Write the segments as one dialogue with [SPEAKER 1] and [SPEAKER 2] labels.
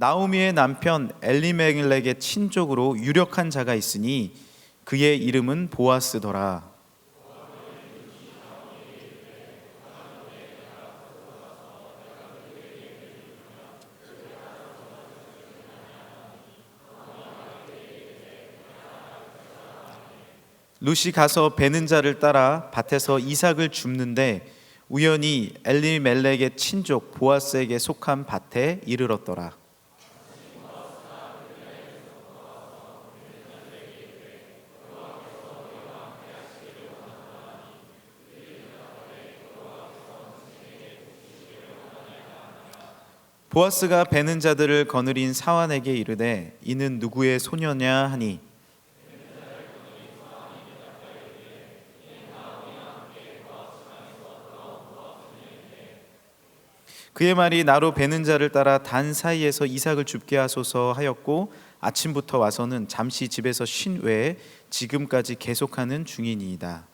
[SPEAKER 1] 나오미의 남편 엘리멜렉의 친족으로 유력한 자가 있으니 그의 이름은 보아스더라. 룻이 가서 베는 자를 따라 밭에서 이삭을 줍는데 우연히 엘리멜렉의 친족 보아스에게 속한 밭에 이르렀더라. 보아스가 베는 자들을 거느린 사환에게 이르되 이는 누구의 소녀냐 하니 그의 말이 나로 베는 자를 따라 단 사이에서 이삭을 줍게 하소서 하였고 아침부터 와서는 잠시 집에서 쉰 외에 지금까지 계속하는 중이니이다.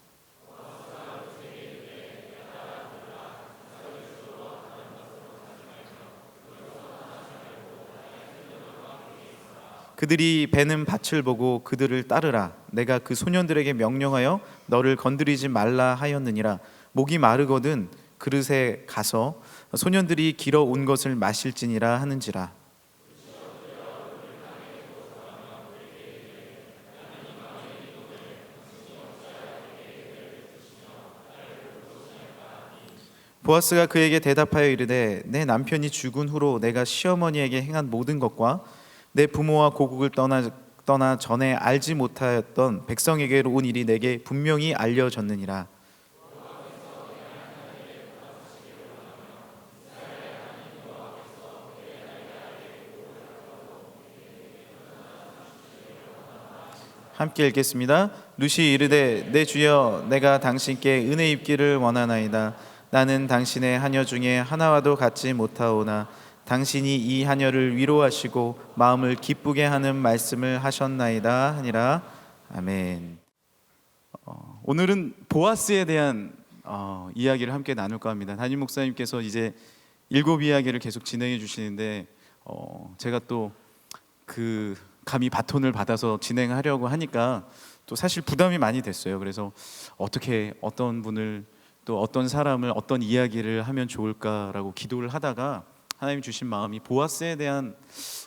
[SPEAKER 1] 그들이 베는 밭을 보고 그들을 따르라. 내가 그 소년들에게 명령하여 너를 건드리지 말라 하였느니라. 목이 마르거든 그릇에 가서 소년들이 길어 온 것을 마실지니라 하는지라. 보아스가 그에게 대답하여 이르되 내 남편이 죽은 후로 내가 시어머니에게 행한 모든 것과 내 부모와 고국을 떠나 전에 알지 못하였던 백성에게로 온 일이 내게 분명히 알려졌느니라. 함께 읽겠습니다. 룻이 이르되 내 주여 내가 당신께 은혜 입기를 원하나이다. 나는 당신의 하녀 중에 하나와도 같지 못하오나 당신이 이 하녀를 위로하시고 마음을 기쁘게 하는 말씀을 하셨나이다 하니라. 아멘. 오늘은 보아스에 대한 이야기를 함께 나눌까 합니다. 담임 목사님께서 이제 7 이야기를 계속 진행해 주시는데 제가 또 그 감히 바톤을 받아서 진행하려고 하니까 또 사실 부담이 많이 됐어요. 그래서 어떻게 어떤 분을 또 어떤 사람을 어떤 이야기를 하면 좋을까라고 기도를 하다가 하나님 주신 마음이 보아스에 대한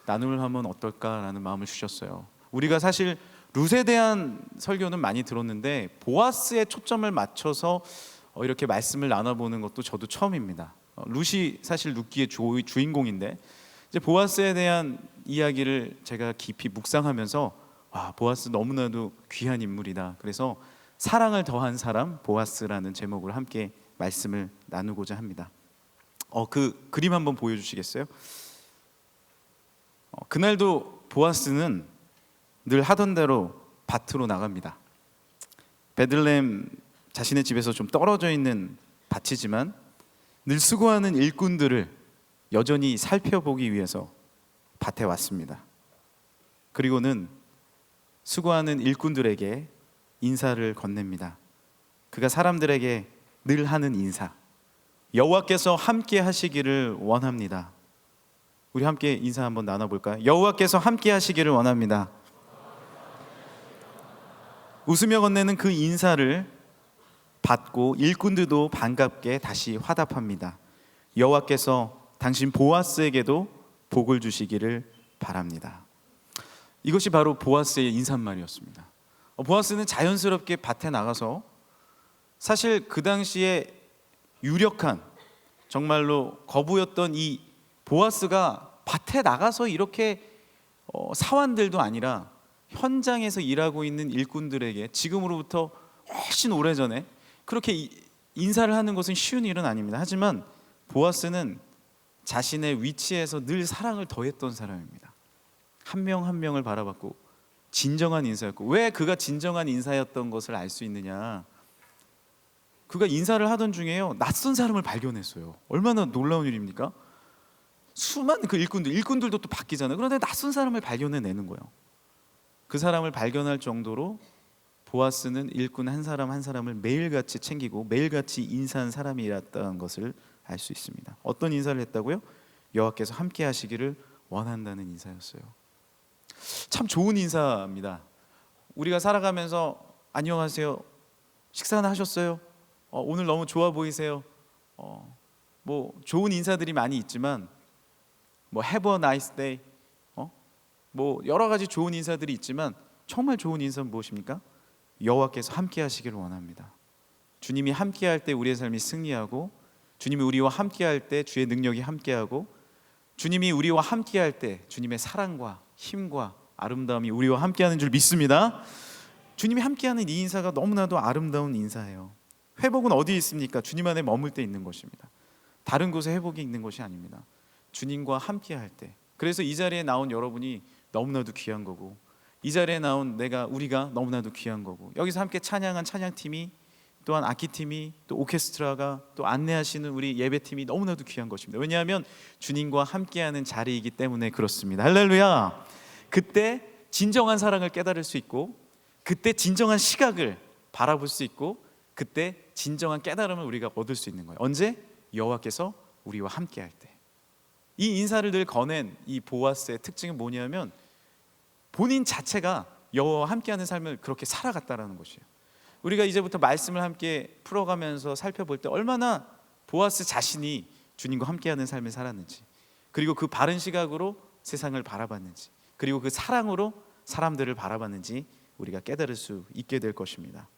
[SPEAKER 1] 나눔을 하면 어떨까라는 마음을 주셨어요. 우리가 사실 룻에 대한 설교는 많이 들었는데 보아스에 초점을 맞춰서 이렇게 말씀을 나눠보는 것도 저도 처음입니다. 룻이 사실 룻기의 주인공인데 이제 보아스에 대한 이야기를 제가 깊이 묵상하면서 와, 보아스 너무나도 귀한 인물이다. 그래서 사랑을 더한 사람 보아스라는 제목으로 함께 말씀을 나누고자 합니다. 그 그림 한번 보여주시겠어요? 그날도 보아스는 늘 하던 대로 밭으로 나갑니다. 베들레헴 자신의 집에서 좀 떨어져 있는 밭이지만 늘 수고하는 일꾼들을 여전히 살펴보기 위해서 밭에 왔습니다. 그리고는 수고하는 일꾼들에게 인사를 건넵니다. 그가 사람들에게 늘 하는 인사, 여호와께서 함께 하시기를 원합니다. 우리 함께 인사 한번 나눠볼까요? 여호와께서 함께 하시기를 원합니다. 웃으며 건네는 그 인사를 받고 일꾼들도 반갑게 다시 화답합니다. 여호와께서 당신 보아스에게도 복을 주시기를 바랍니다. 이것이 바로 보아스의 인사말이었습니다. 보아스는 자연스럽게 밭에 나가서 사실 그 당시에 유력한 정말로 거부였던 이 보아스가 밭에 나가서 이렇게 사환들도 아니라 현장에서 일하고 있는 일꾼들에게 지금으로부터 훨씬 오래전에 그렇게 인사를 하는 것은 쉬운 일은 아닙니다. 하지만 보아스는 자신의 위치에서 늘 사랑을 더했던 사람입니다. 한 명 한 명을 바라봤고 진정한 인사였고, 왜 그가 진정한 인사였던 것을 알 수 있느냐? 그가 인사를 하던 중에요, 낯선 사람을 발견했어요. 얼마나 놀라운 일입니까? 수많은 그 일꾼들도 또 바뀌잖아요. 그런데 낯선 사람을 발견해내는 거예요. 그 사람을 발견할 정도로 보아스는 일꾼 한 사람 한 사람을 매일같이 챙기고 매일같이 인사한 사람이었다는 것을 알 수 있습니다. 어떤 인사를 했다고요? 여호와께서 함께 하시기를 원한다는 인사였어요. 참 좋은 인사입니다. 우리가 살아가면서 안녕하세요, 식사는 하셨어요? 오늘 너무 좋아 보이세요? 뭐 좋은 인사들이 많이 있지만 뭐 have a nice day, 뭐 여러 가지 좋은 인사들이 있지만 정말 좋은 인사는 무엇입니까? 여호와께서 함께 하시기를 원합니다. 주님이 함께 할 때 우리의 삶이 승리하고, 주님이 우리와 함께 할 때 주의 능력이 함께하고, 주님이 우리와 함께 할 때 주님의 사랑과 힘과 아름다움이 우리와 함께하는 줄 믿습니다. 주님이 함께하는 이 인사가 너무나도 아름다운 인사예요. 회복은 어디에 있습니까? 주님 안에 머물 때 있는 것입니다. 다른 곳에 회복이 있는 것이 아닙니다. 주님과 함께 할 때. 그래서 이 자리에 나온 여러분이 너무나도 귀한 거고, 이 자리에 나온 우리가 너무나도 귀한 거고, 여기서 함께 찬양한 찬양팀이, 또한 악기팀이, 또 오케스트라가, 또 안내하시는 우리 예배팀이 너무나도 귀한 것입니다. 왜냐하면 주님과 함께하는 자리이기 때문에 그렇습니다. 할렐루야. 그때 진정한 사랑을 깨달을 수 있고, 그때 진정한 시각을 바라볼 수 있고, 그때 진정한 깨달음을 우리가 얻을 수 있는 거예요. 언제? 여호와께서 우리와 함께할 때. 이 인사를 늘 거낸 이 보아스의 특징은 뭐냐면 본인 자체가 여호와와 함께하는 삶을 그렇게 살아갔다라는 것이에요. 우리가 이제부터 말씀을 함께 풀어가면서 살펴볼 때 얼마나 보아스 자신이 주님과 함께하는 삶을 살았는지, 그리고 그 바른 시각으로 세상을 바라봤는지, 그리고 그 사랑으로 사람들을 바라봤는지 우리가 깨달을 수 있게 될 것입니다.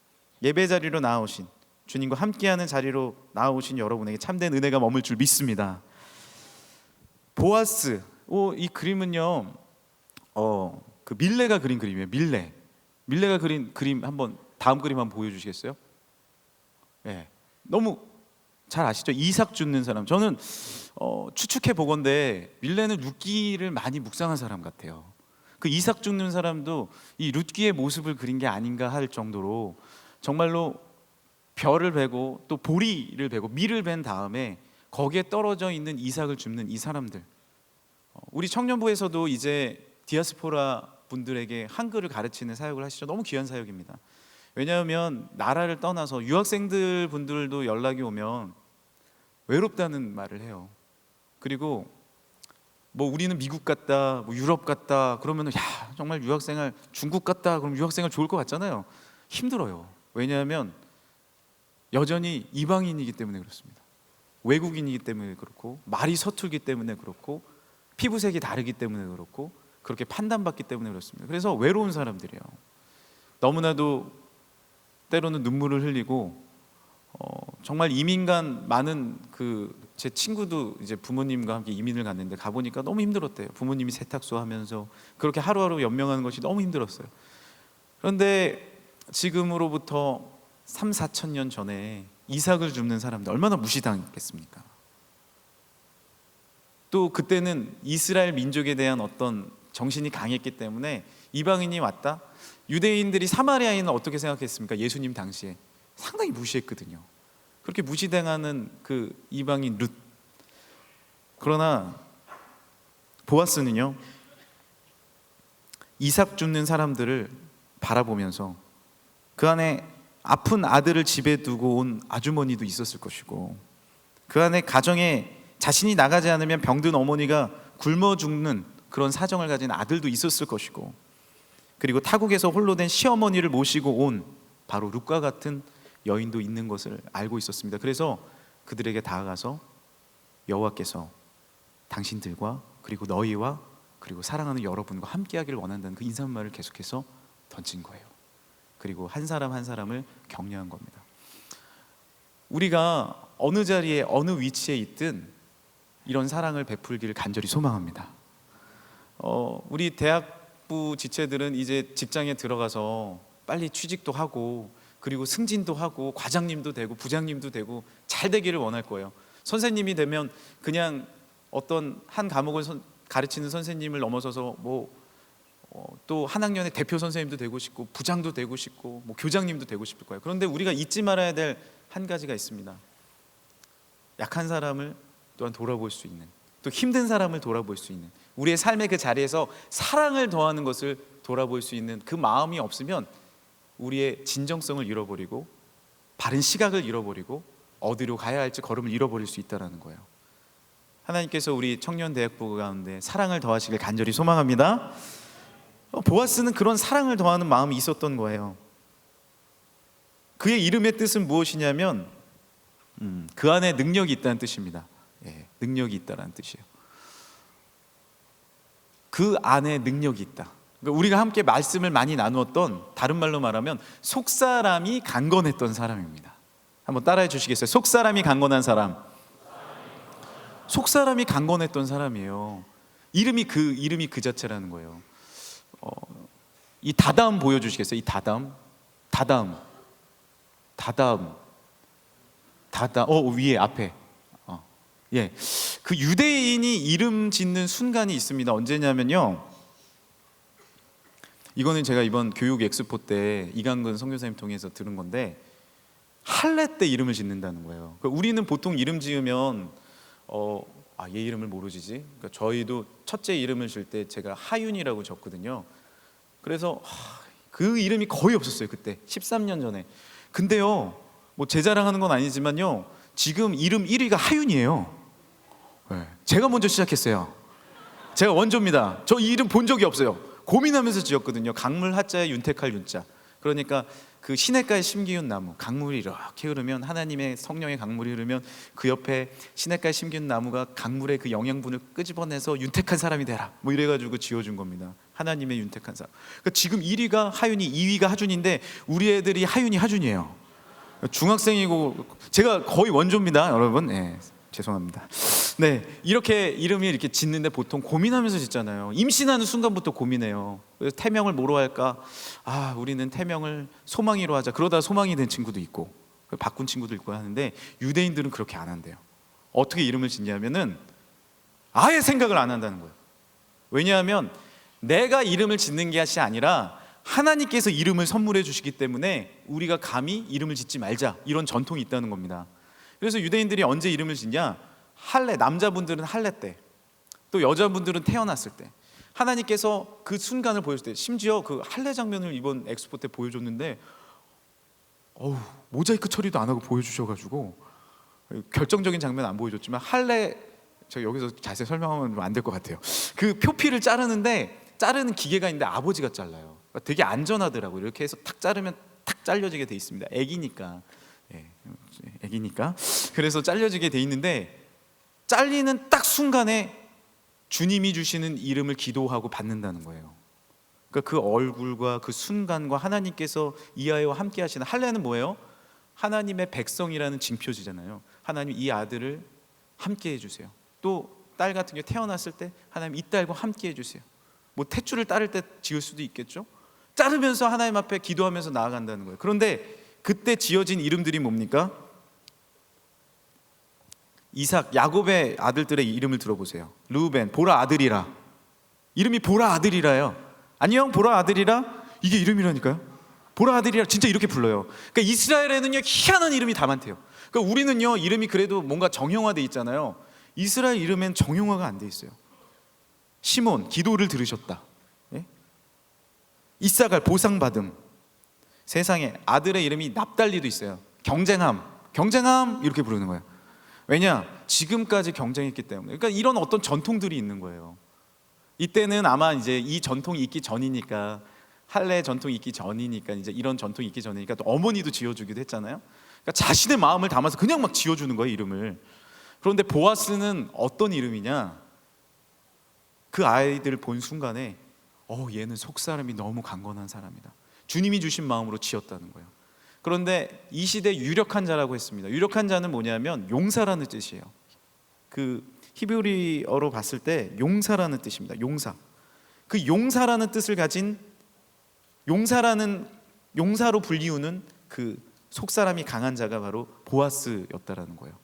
[SPEAKER 1] 예배 자리로 나오신, 주님과 함께하는 자리로 나오신 여러분에게 참된 은혜가 머물 줄 믿습니다. 보아스, 이 그림은요, 그 밀레가 그린 그림이에요. 밀레가 그린 그림 한번, 다음 그림 한번 보여주시겠어요? 네, 너무 잘 아시죠? 이삭 줍는 사람. 저는 추측해 보건대 밀레는 룻기를 많이 묵상한 사람 같아요. 그 이삭 줍는 사람도 이 룻기의 모습을 그린 게 아닌가 할 정도로 정말로 별을 베고 또 보리를 베고 밀을 벤 다음에 거기에 떨어져 있는 이삭을 줍는 이 사람들. 우리 청년부에서도 이제 디아스포라 분들에게 한글을 가르치는 사역을 하시죠. 너무 귀한 사역입니다. 왜냐하면 나라를 떠나서 유학생들 분들도 연락이 오면 외롭다는 말을 해요. 그리고 뭐 우리는 미국 갔다, 뭐 유럽 갔다 그러면은 야 정말 유학생활, 중국 갔다 그럼 유학생활 좋을 것 같잖아요. 힘들어요. 왜냐하면 여전히 이방인이기 때문에 그렇습니다. 외국인이기 때문에 그렇고, 말이 서툴기 때문에 그렇고, 피부색이 다르기 때문에 그렇고, 그렇게 판단받기 때문에 그렇습니다. 그래서 외로운 사람들이에요. 너무나도 때로는 눈물을 흘리고, 정말 이민간 많은 제 친구도 이제 부모님과 함께 이민을 갔는데 가보니까 너무 힘들었대요. 부모님이 세탁소 하면서 그렇게 하루하루 연명하는 것이 너무 힘들었어요. 그런데 지금으로부터 3, 4천 년 전에 이삭을 줍는 사람들 얼마나 무시당했겠습니까? 또 그때는 이스라엘 민족에 대한 어떤 정신이 강했기 때문에 이방인이 왔다? 유대인들이 사마리아인은 어떻게 생각했습니까? 예수님 당시에 상당히 무시했거든요. 그렇게 무시당하는 그 이방인 룻. 그러나 보아스는요, 이삭 줍는 사람들을 바라보면서 그 안에 아픈 아들을 집에 두고 온 아주머니도 있었을 것이고, 그 안에 가정에 자신이 나가지 않으면 병든 어머니가 굶어 죽는 그런 사정을 가진 아들도 있었을 것이고, 그리고 타국에서 홀로 된 시어머니를 모시고 온 바로 룻과 같은 여인도 있는 것을 알고 있었습니다. 그래서 그들에게 다가가서 여호와께서 당신들과 그리고 너희와 그리고 사랑하는 여러분과 함께하기를 원한다는 그 인사말을 계속해서 던진 거예요. 그리고 한 사람 한 사람을 격려한 겁니다. 우리가 어느 자리에 어느 위치에 있든 이런 사랑을 베풀기를 간절히 소망합니다. 우리 대학부 지체들은 이제 직장에 들어가서 빨리 취직도 하고, 그리고 승진도 하고, 과장님도 되고 부장님도 되고 잘 되기를 원할 거예요. 선생님이 되면 그냥 어떤 한 과목을 가르치는 선생님을 넘어서서 또 한 학년의 대표 선생님도 되고 싶고, 부장도 되고 싶고, 교장님도 되고 싶을 거예요. 그런데 우리가 잊지 말아야 될 한 가지가 있습니다. 약한 사람을 또한 돌아볼 수 있는, 또 힘든 사람을 돌아볼 수 있는, 우리의 삶의 그 자리에서 사랑을 더하는 것을 돌아볼 수 있는 그 마음이 없으면 우리의 진정성을 잃어버리고 바른 시각을 잃어버리고 어디로 가야 할지 걸음을 잃어버릴 수 있다는 거예요. 하나님께서 우리 청년대학부 가운데 사랑을 더하시길 간절히 소망합니다. 보아스는 그런 사랑을 더하는 마음이 있었던 거예요. 그의 이름의 뜻은 무엇이냐면 그 안에 능력이 있다는 뜻입니다. 예, 능력이 있다는 뜻이에요. 그 안에 능력이 있다. 그러니까 우리가 함께 말씀을 많이 나누었던, 다른 말로 말하면 속사람이 강건했던 사람입니다. 한번 따라해 주시겠어요? 속사람이 강건한 사람. 속사람이 강건했던 사람이에요. 이름이 그 자체라는 거예요. 이 다다음 보여주시겠어요? 이 다다음. 위에 앞에. 예, 그 유대인이 이름 짓는 순간이 있습니다. 언제냐면요, 이거는 제가 이번 교육 엑스포 때 이강근 선교사님 통해서 들은 건데, 할례 때 이름을 짓는다는 거예요. 그러니까 우리는 보통 이름 지으면 얘 이름을 모르지. 그러니까 저희도 첫째 이름을 질 때 제가 하윤이라고 졌거든요. 그래서 그 이름이 거의 없었어요, 그때 13년 전에. 근데요, 뭐 제 자랑하는 건 아니지만요, 지금 이름 1위가 하윤이에요. 네. 제가 먼저 시작했어요. 제가 원조입니다. 저 이 이름 본 적이 없어요. 고민하면서 지었거든요. 강물 하자에 윤택할 윤자. 그러니까 그 시냇가에 심기운 나무, 강물이 이렇게 흐르면, 하나님의 성령의 강물이 흐르면 그 옆에 시냇가에 심기운 나무가 강물의 그 영양분을 끄집어내서 윤택한 사람이 되라, 뭐 이래가지고 지어준 겁니다. 하나님의 윤택한 사람. 그러니까 지금 1위가 하윤이, 2위가 하준인데 우리 애들이 하윤이 하준이에요. 중학생이고 제가 거의 원조입니다, 여러분. 네, 죄송합니다. 네, 이렇게 이름이 이렇게 짓는데 보통 고민하면서 짓잖아요. 임신하는 순간부터 고민해요. 그래서 태명을 뭐로 할까? 우리는 태명을 소망이로 하자. 그러다 소망이 된 친구도 있고 바꾼 친구도 있고 하는데, 유대인들은 그렇게 안 한대요. 어떻게 이름을 짓냐면은 아예 생각을 안 한다는 거예요. 왜냐하면 내가 이름을 짓는 것이 아니라 하나님께서 이름을 선물해 주시기 때문에 우리가 감히 이름을 짓지 말자, 이런 전통이 있다는 겁니다. 그래서 유대인들이 언제 이름을 짓냐? 할례, 남자분들은 할례 때, 또 여자분들은 태어났을 때, 하나님께서 그 순간을 보여줄 때, 심지어 그 할례 장면을 이번 엑스포 때 보여줬는데 모자이크 처리도 안 하고 보여주셔가지고 결정적인 장면 안 보여줬지만, 할례, 제가 여기서 자세히 설명하면 안 될 것 같아요. 그 표피를 자르는데 자르는 기계가 있는데 아버지가 잘라요. 그러니까 되게 안전하더라고요. 이렇게 해서 탁 자르면 탁 잘려지게 돼 있습니다. 애기니까. 그래서 잘려지게 돼 있는데, 잘리는 딱 순간에 주님이 주시는 이름을 기도하고 받는다는 거예요. 그러니까 그 얼굴과 그 순간과 하나님께서 이 아이와 함께 하시는, 할례는 뭐예요? 하나님의 백성이라는 징표지잖아요. 하나님 이 아들을 함께 해주세요. 또 딸 같은 경우 태어났을 때 하나님 이 딸과 함께 해주세요. 뭐 탯줄을 따를 때 지을 수도 있겠죠. 자르면서 하나님 앞에 기도하면서 나아간다는 거예요. 그런데 그때 지어진 이름들이 뭡니까? 이삭, 야곱의 아들들의 이름을 들어보세요. 르우벤, 보라 아들이라. 이름이 보라 아들이라요. 안녕 보라 아들이라. 이게 이름이라니까요. 보라 아들이라, 진짜 이렇게 불러요. 그러니까 이스라엘에는요, 희한한 이름이 다 많대요. 그러니까 우리는요, 이름이 그래도 뭔가 정형화돼 있잖아요. 이스라엘 이름엔 정형화가 안 돼 있어요. 시몬, 기도를 들으셨다. 예? 이사갈, 보상받음. 세상에 아들의 이름이 납달리도 있어요. 경쟁함 이렇게 부르는 거예요. 왜냐? 지금까지 경쟁했기 때문에. 그러니까 이런 어떤 전통들이 있는 거예요. 이때는 아마 이제 이 전통이 있기 전이니까, 할례 전통이 있기 전이니까, 이제 이런 전통이 있기 전이니까 또 어머니도 지어주기도 했잖아요. 그러니까 자신의 마음을 담아서 그냥 막 지어주는 거예요, 이름을. 그런데 보아스는 어떤 이름이냐? 그 아이들을 본 순간에 얘는 속사람이 너무 강건한 사람이다, 주님이 주신 마음으로 지었다는 거예요. 그런데 이 시대 유력한 자라고 했습니다. 유력한 자는 뭐냐면 용사라는 뜻이에요. 그 히브리어로 봤을 때 용사라는 뜻입니다. 용사. 그 용사라는 뜻을 가진, 용사로 불리우는 그 속사람이 강한 자가 바로 보아스였다라는 거예요.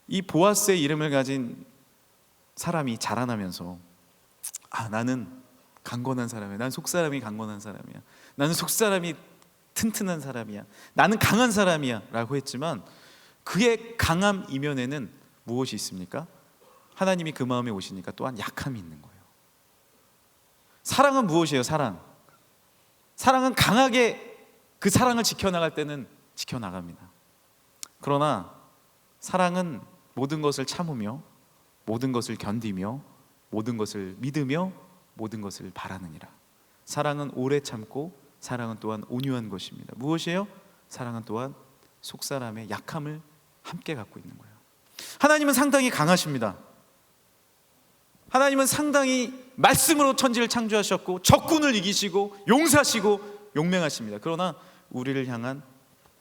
[SPEAKER 1] 이 보아스의 이름을 가진 사람이 자라나면서 나는 강건한 사람이야. 난 속사람이 강건한 사람이야. 나는 속사람이 튼튼한 사람이야. 나는 강한 사람이야 라고 했지만, 그의 강함 이면에는 무엇이 있습니까? 하나님이 그 마음에 오시니까 또한 약함이 있는 거예요. 사랑은 무엇이에요? 사랑은 강하게 그 사랑을 지켜나갈 때는 지켜나갑니다. 그러나 사랑은 모든 것을 참으며 모든 것을 견디며 모든 것을 믿으며 모든 것을 바라느니라. 사랑은 오래 참고 사랑은 또한 온유한 것입니다. 무엇이에요? 사랑은 또한 속사람의 약함을 함께 갖고 있는 거예요. 하나님은 상당히 강하십니다. 하나님은 상당히 말씀으로 천지를 창조하셨고 적군을 이기시고 용사시고 용맹하십니다. 그러나 우리를 향한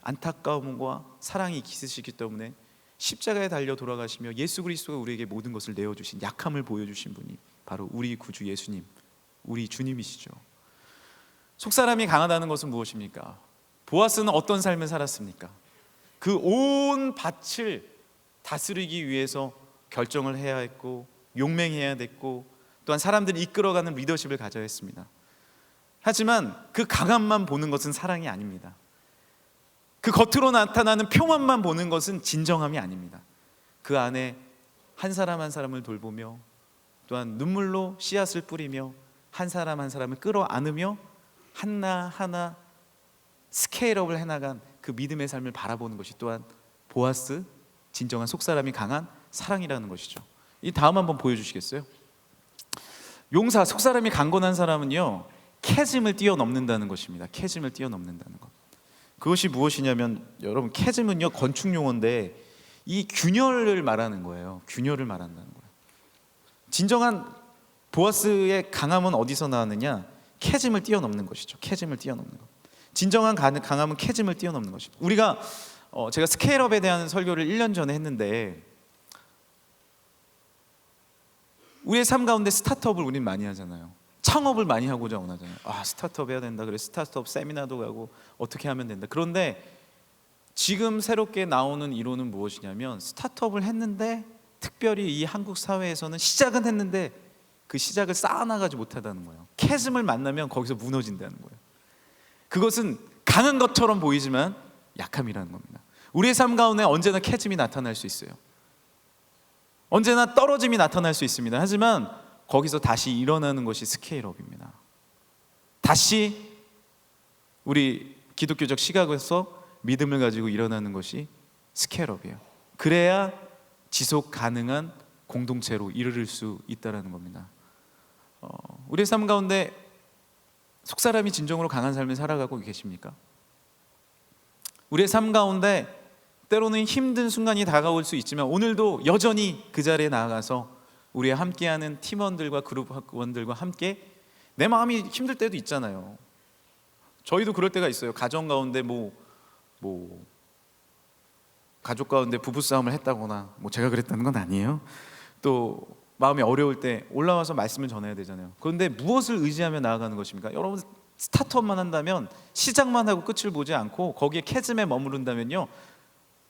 [SPEAKER 1] 안타까움과 사랑이 있으시기 때문에 십자가에 달려 돌아가시며 예수 그리스도가 우리에게 모든 것을 내어주신, 약함을 보여주신 분이 바로 우리 구주 예수님, 우리 주님이시죠. 속사람이 강하다는 것은 무엇입니까? 보아스는 어떤 삶을 살았습니까? 그 온 밭을 다스리기 위해서 결정을 해야 했고 용맹해야 됐고 또한 사람들을 이끌어가는 리더십을 가져야 했습니다. 하지만 그 강함만 보는 것은 사랑이 아닙니다. 그 겉으로 나타나는 표면만 보는 것은 진정함이 아닙니다. 그 안에 한 사람 한 사람을 돌보며 또한 눈물로 씨앗을 뿌리며 한 사람 한 사람을 끌어안으며 하나하나 스케일업을 해나간 그 믿음의 삶을 바라보는 것이 또한 보아스, 진정한 속사람이 강한 사랑이라는 것이죠. 이 다음 한번 보여주시겠어요? 용사, 속사람이 강건한 사람은요, 캐즘을 뛰어넘는다는 것입니다. 캐즘을 뛰어넘는다는 것. 그것이 무엇이냐면, 여러분, 캐즘은요 건축 용어인데 이 균열을 말하는 거예요. 균열을 말한다는 거예요. 진정한 보아스의 강함은 어디서 나왔느냐? 캐즘을 뛰어넘는 것이죠. 캐즘을 뛰어넘는 것. 진정한 강함은 캐즘을 뛰어넘는 것입니다. 우리가 제가 스케일업에 대한 설교를 1년 전에 했는데, 우리의 삶 가운데 스타트업을 우리는 많이 하잖아요. 창업을 많이 하고자 원하잖아요. 스타트업 해야 된다. 그래서 스타트업 세미나도 가고 어떻게 하면 된다. 그런데 지금 새롭게 나오는 이론은 무엇이냐면, 스타트업을 했는데 특별히 이 한국 사회에서는 시작은 했는데 그 시작을 쌓아나가지 못하다는 거예요. 캐즘을 만나면 거기서 무너진다는 거예요. 그것은 강한 것처럼 보이지만 약함이라는 겁니다. 우리의 삶 가운데 언제나 캐즘이 나타날 수 있어요. 언제나 떨어짐이 나타날 수 있습니다. 하지만 거기서 다시 일어나는 것이 스케일업입니다. 다시 우리 기독교적 시각에서 믿음을 가지고 일어나는 것이 스케일업이에요. 그래야 지속 가능한 공동체로 이르를 수 있다는 겁니다. 우리의 삶 가운데 속사람이 진정으로 강한 삶을 살아가고 계십니까? 우리의 삶 가운데 때로는 힘든 순간이 다가올 수 있지만 오늘도 여전히 그 자리에 나아가서 우리의 함께하는 팀원들과 그룹원들과 함께, 내 마음이 힘들 때도 있잖아요. 저희도 그럴 때가 있어요. 가정 가운데 가족 가운데 부부싸움을 했다거나, 제가 그랬다는 건 아니에요. 또 마음이 어려울 때 올라와서 말씀을 전해야 되잖아요. 그런데 무엇을 의지하며 나아가는 것입니까? 여러분, 스타트업만 한다면, 시작만 하고 끝을 보지 않고 거기에 캐즘에 머무른다면요,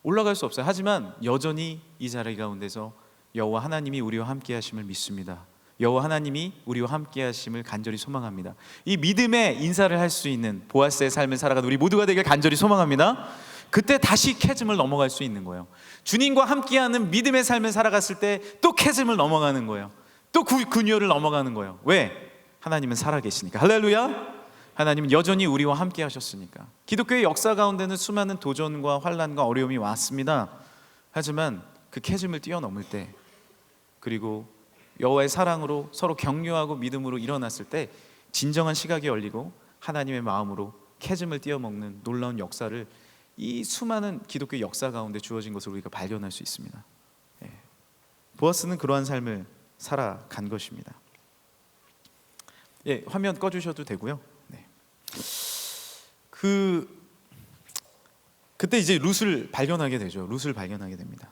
[SPEAKER 1] 올라갈 수 없어요. 하지만 여전히 이 자리 가운데서 여호와 하나님이 우리와 함께 하심을 믿습니다. 여호와 하나님이 우리와 함께 하심을 간절히 소망합니다. 이 믿음의 인사를 할 수 있는 보아스의 삶을 살아가는 우리 모두가 되길 간절히 소망합니다. 그때 다시 캐즘을 넘어갈 수 있는 거예요. 주님과 함께하는 믿음의 삶을 살아갔을 때 또 캐즘을 넘어가는 거예요. 또 균열을 넘어가는 거예요. 왜? 하나님은 살아계시니까. 할렐루야. 하나님은 여전히 우리와 함께 하셨으니까. 기독교의 역사 가운데는 수많은 도전과 환난과 어려움이 왔습니다. 하지만 그 캐즘을 뛰어넘을 때, 그리고 여호와의 사랑으로 서로 격려하고 믿음으로 일어났을 때 진정한 시각이 열리고 하나님의 마음으로 캐즘을 뛰어넘는 놀라운 역사를 이 수많은 기독교 역사 가운데 주어진 것을 우리가 발견할 수 있습니다. 보아스는 그러한 삶을 살아간 것입니다. 화면 꺼주셔도 되고요. 그때 이제 룻을 발견하게 되죠. 룻을 발견하게 됩니다.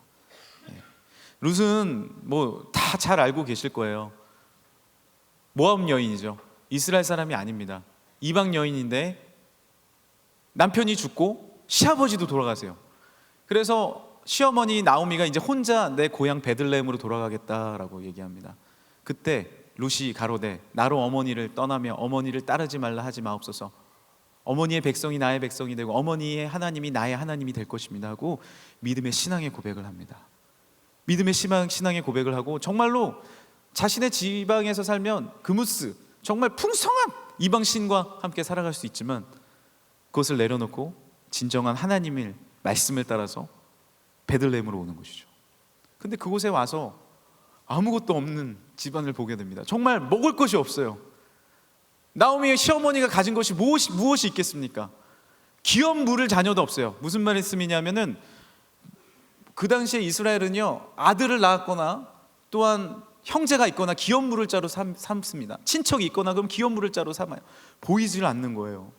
[SPEAKER 1] 룻은 다 잘 알고 계실 거예요. 모압 여인이죠. 이스라엘 사람이 아닙니다. 이방 여인인데 남편이 죽고 시아버지도 돌아가세요. 그래서 시어머니 나오미가 이제 혼자 내 고향 베들레헴으로 돌아가겠다라고 얘기합니다. 그때 룻이 가로되 나로 어머니를 떠나며 어머니를 따르지 말라 하지 마옵소서. 어머니의 백성이 나의 백성이 되고 어머니의 하나님이 나의 하나님이 될 것입니다 하고 믿음의 신앙의 고백을 합니다. 믿음의 신앙의 고백을 하고 정말로 자신의 지방에서 살면 그무스, 정말 풍성한 이방신과 함께 살아갈 수 있지만 그것을 내려놓고 진정한 하나님의 말씀을 따라서 베들레헴으로 오는 것이죠. 근데 그곳에 와서 아무것도 없는 집안을 보게 됩니다. 정말 먹을 것이 없어요. 나오미의 시어머니가 가진 것이 무엇이 있겠습니까? 기업 물을 자녀도 없어요. 무슨 말씀이냐면은 그 당시에 이스라엘은요, 아들을 낳았거나 또한 형제가 있거나 기업 물을 자로 삼습니다. 친척이 있거나 그럼 기업 물을 자로 삼아요. 보이질 않는 거예요.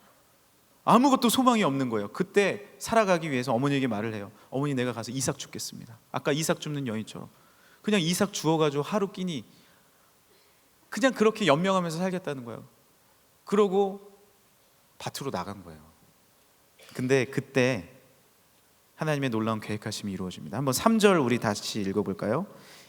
[SPEAKER 1] 아무것도 소망이 없는 거예요. 그때 살아가기 위해서 어머니에게 말을 해요. 어머니, 내가 가서 이삭 줍겠습니다. 아까 이삭 줍는 여인처럼 그냥 이삭 주워가지고 하루 끼니 그냥 그렇게 연명하면서 살겠다는 거예요. 그러고 밭으로 나간 거예요. 근데 그때 하나님의 놀라운 계획하심이 이루어집니다. 한번 3절 우리 다시 읽어볼까요?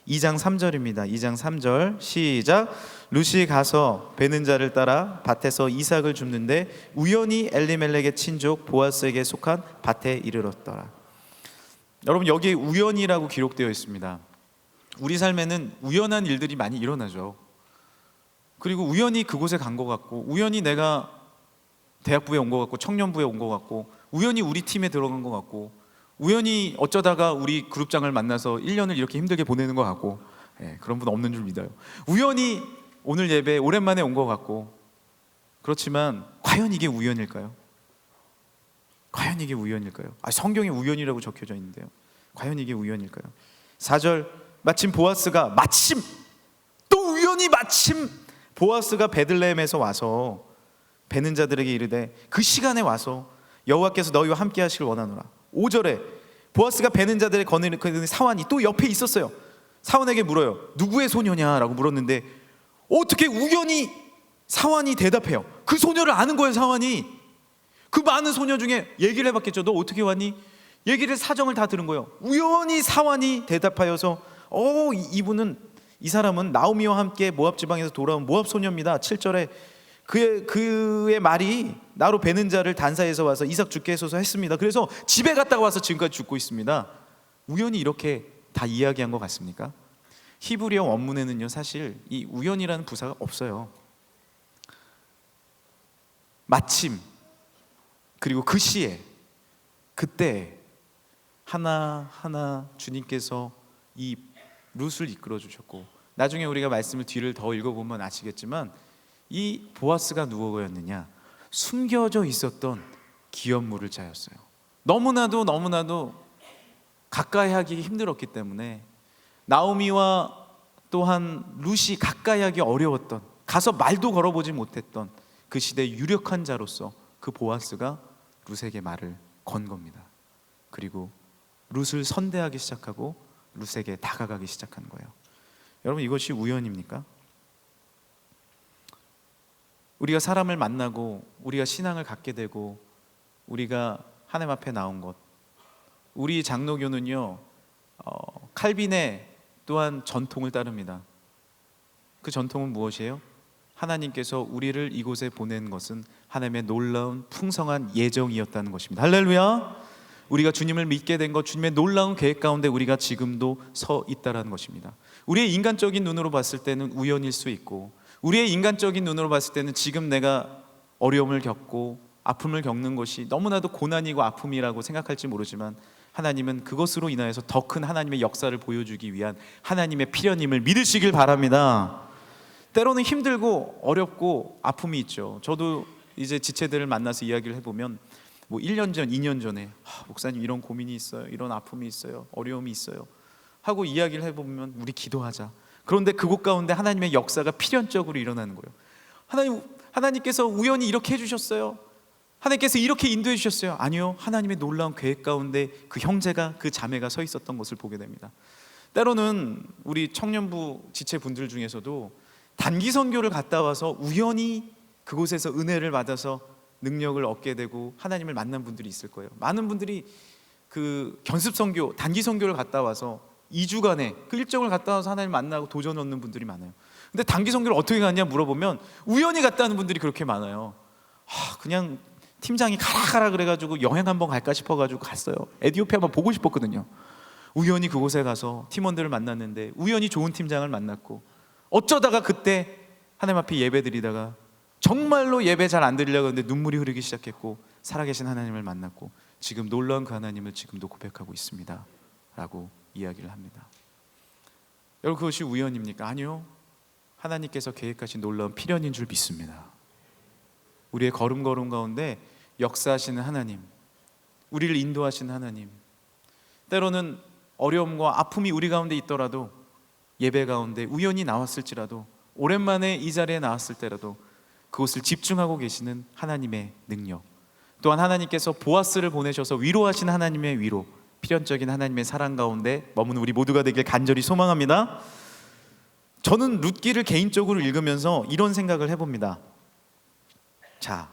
[SPEAKER 1] 2장 3절입니다. 2장 3절 시작. 룻이 가서 베는 자를 따라 밭에서 이삭을 줍는데 우연히 엘리멜렉의 친족 보아스에게 속한 밭에 이르렀더라. 여러분, 여기에 우연이라고 기록되어 있습니다. 우리 삶에는 우연한 일들이 많이 일어나죠. 그리고 우연히 그곳에 간 것 같고, 우연히 내가 대학부에 온 것 같고, 청년부에 온 것 같고, 우연히 우리 팀에 들어간 것 같고, 우연히 어쩌다가 우리 그룹장을 만나서 1년을 이렇게 힘들게 보내는 것 같고, 그런 분 없는 줄 믿어요. 우연히 오늘 예배 오랜만에 온 것 같고. 그렇지만 과연 이게 우연일까요? 과연 이게 우연일까요? 성경에 우연이라고 적혀져 있는데요, 과연 이게 우연일까요? 4절 마침 보아스가 또 우연히 보아스가 베들레헴에서 와서 베는 자들에게 이르되 그 시간에 와서 여호와께서 너희와 함께 하시길 원하노라. 5절에 보아스가 베는 자들의 거느리는 사환이 또 옆에 있었어요. 사환에게 물어요. 누구의 소녀냐라고 물었는데 어떻게 우연히 사환이 대답해요. 그 소녀를 아는 거예요. 사환이 그 많은 소녀 중에 얘기를 해봤겠죠. 너 어떻게 왔니? 얘기를 사정을 다 들은 거예요. 우연히 사환이 대답하여서 이 사람은 나오미와 함께 모압 지방에서 돌아온 모압 소녀입니다. 7절에 그의 말이 나로 베는 자를 단사에서 와서 이삭 죽게 해소서 했습니다. 그래서 집에 갔다가 와서 지금까지 죽고 있습니다. 우연히 이렇게 다 이야기한 것 같습니까? 히브리어 원문에는요, 사실 이 우연이라는 부사가 없어요. 마침, 그리고 그 시에, 그때 하나하나 주님께서 이 룻을 이끌어 주셨고, 나중에 우리가 말씀을 뒤를 더 읽어보면 아시겠지만 이 보아스가 누구였느냐? 숨겨져 있었던 기업 물을 자였어요. 너무나도 가까이 하기 힘들었기 때문에 나오미와 또한 룻이 가까이 하기 어려웠던, 가서 말도 걸어보지 못했던 그 시대의 유력한 자로서 그 보아스가 룻에게 말을 건 겁니다. 그리고 룻을 선대하기 시작하고 룻에게 다가가기 시작한 거예요. 여러분, 이것이 우연입니까? 우리가 사람을 만나고 우리가 신앙을 갖게 되고 우리가 하나님 앞에 나온 것, 우리 장로교는요, 칼빈의 또한 전통을 따릅니다. 그 전통은 무엇이에요? 하나님께서 우리를 이곳에 보낸 것은 하나님의 놀라운 풍성한 예정이었다는 것입니다. 할렐루야! 우리가 주님을 믿게 된 것, 주님의 놀라운 계획 가운데 우리가 지금도 서 있다는 것입니다. 우리의 인간적인 눈으로 봤을 때는 우연일 수 있고, 우리의 인간적인 눈으로 봤을 때는 지금 내가 어려움을 겪고 아픔을 겪는 것이 너무나도 고난이고 아픔이라고 생각할지 모르지만, 하나님은 그것으로 인하여서 더 큰 하나님의 역사를 보여주기 위한 하나님의 필연임을 믿으시길 바랍니다. 때로는 힘들고 어렵고 아픔이 있죠. 저도 이제 지체들을 만나서 이야기를 해보면 1년 전, 2년 전에 목사님 이런 고민이 있어요, 이런 아픔이 있어요, 어려움이 있어요 하고 이야기를 해보면 우리 기도하자. 그런데 그곳 가운데 하나님의 역사가 필연적으로 일어나는 거예요. 하나님께서 우연히 이렇게 해주셨어요, 하나님께서 이렇게 인도해 주셨어요. 아니요, 하나님의 놀라운 계획 가운데 그 형제가, 그 자매가 서 있었던 것을 보게 됩니다. 때로는 우리 청년부 지체분들 중에서도 단기 선교를 갔다 와서 우연히 그곳에서 은혜를 받아서 능력을 얻게 되고 하나님을 만난 분들이 있을 거예요. 많은 분들이 그 견습 선교, 단기 선교를 갔다 와서 2주간의 그 일정을 갔다 와서 하나님 만나고 도전 얻는 분들이 많아요. 근데 단기 선교를 어떻게 갔냐 물어보면 우연히 갔다 는 분들이 그렇게 많아요. 그냥 팀장이 가라 그래가지고 여행 한번 갈까 싶어가지고 갔어요. 에티오피아 한번 보고 싶었거든요. 우연히 그곳에 가서 팀원들을 만났는데 우연히 좋은 팀장을 만났고, 어쩌다가 그때 하나님 앞에 예배 드리다가 정말로 예배 잘 안 드리려고 했는데 눈물이 흐르기 시작했고 살아계신 하나님을 만났고 지금 놀라운 그 하나님을 지금도 고백하고 있습니다 라고 이야기를 합니다. 여러분, 그것이 우연입니까? 아니요. 하나님께서 계획하신 놀라운 필연인 줄 믿습니다. 우리의 걸음걸음 가운데 역사하시는 하나님, 우리를 인도하시는 하나님, 때로는 어려움과 아픔이 우리 가운데 있더라도, 예배 가운데 우연히 나왔을지라도, 오랜만에 이 자리에 나왔을 때라도 그곳을 집중하고 계시는 하나님의 능력, 또한 하나님께서 보아스를 보내셔서 위로하신 하나님의 위로, 필연적인 하나님의 사랑 가운데 머무는 우리 모두가 되길 간절히 소망합니다. 저는 룻기를 개인적으로 읽으면서 이런 생각을 해봅니다. 자,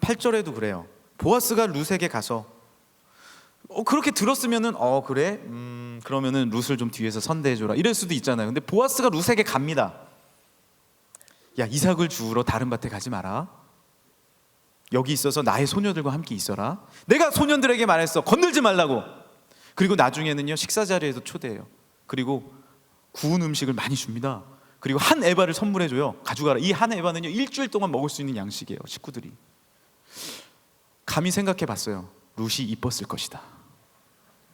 [SPEAKER 1] 8절에도 그래요. 보아스가 룻에게 가서 그렇게 들었으면은 그래? 그러면은 룻을 좀 뒤에서 선대해줘라 이럴 수도 있잖아요. 근데 보아스가 룻에게 갑니다. 야, 이삭을 주우러 다른 밭에 가지 마라. 여기 있어서 나의 소녀들과 함께 있어라. 내가 소년들에게 말했어, 건들지 말라고. 그리고 나중에는요, 식사 자리에도 초대해요. 그리고 구운 음식을 많이 줍니다. 그리고 한 에바를 선물해줘요. 가져가라. 이 한 에바는요, 일주일 동안 먹을 수 있는 양식이에요. 식구들이. 감히 생각해봤어요. 룻이 이뻤을 것이다.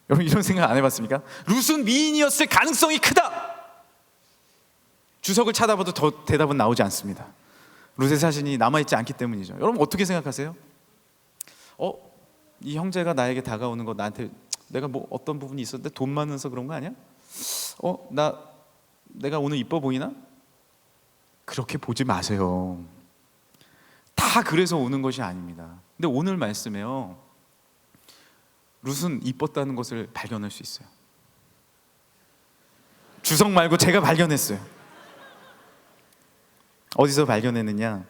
[SPEAKER 1] 여러분, 이런 생각 안 해봤습니까? 룻은 미인이었을 가능성이 크다. 주석을 찾아봐도 더 대답은 나오지 않습니다. 룻의 사진이 남아있지 않기 때문이죠. 여러분, 어떻게 생각하세요? 이 형제가 나에게 다가오는 거, 나한테 내가 뭐 어떤 부분이 있었는데 돈 많아서 그런 거 아니야? 내가 오늘 이뻐 보이나? 그렇게 보지 마세요. 다 그래서 오는 것이 아닙니다. 근데 오늘 말씀에요, 룻은 이뻤다는 것을 발견할 수 있어요. 주석 말고 제가 발견했어요. 어디서 발견했느냐?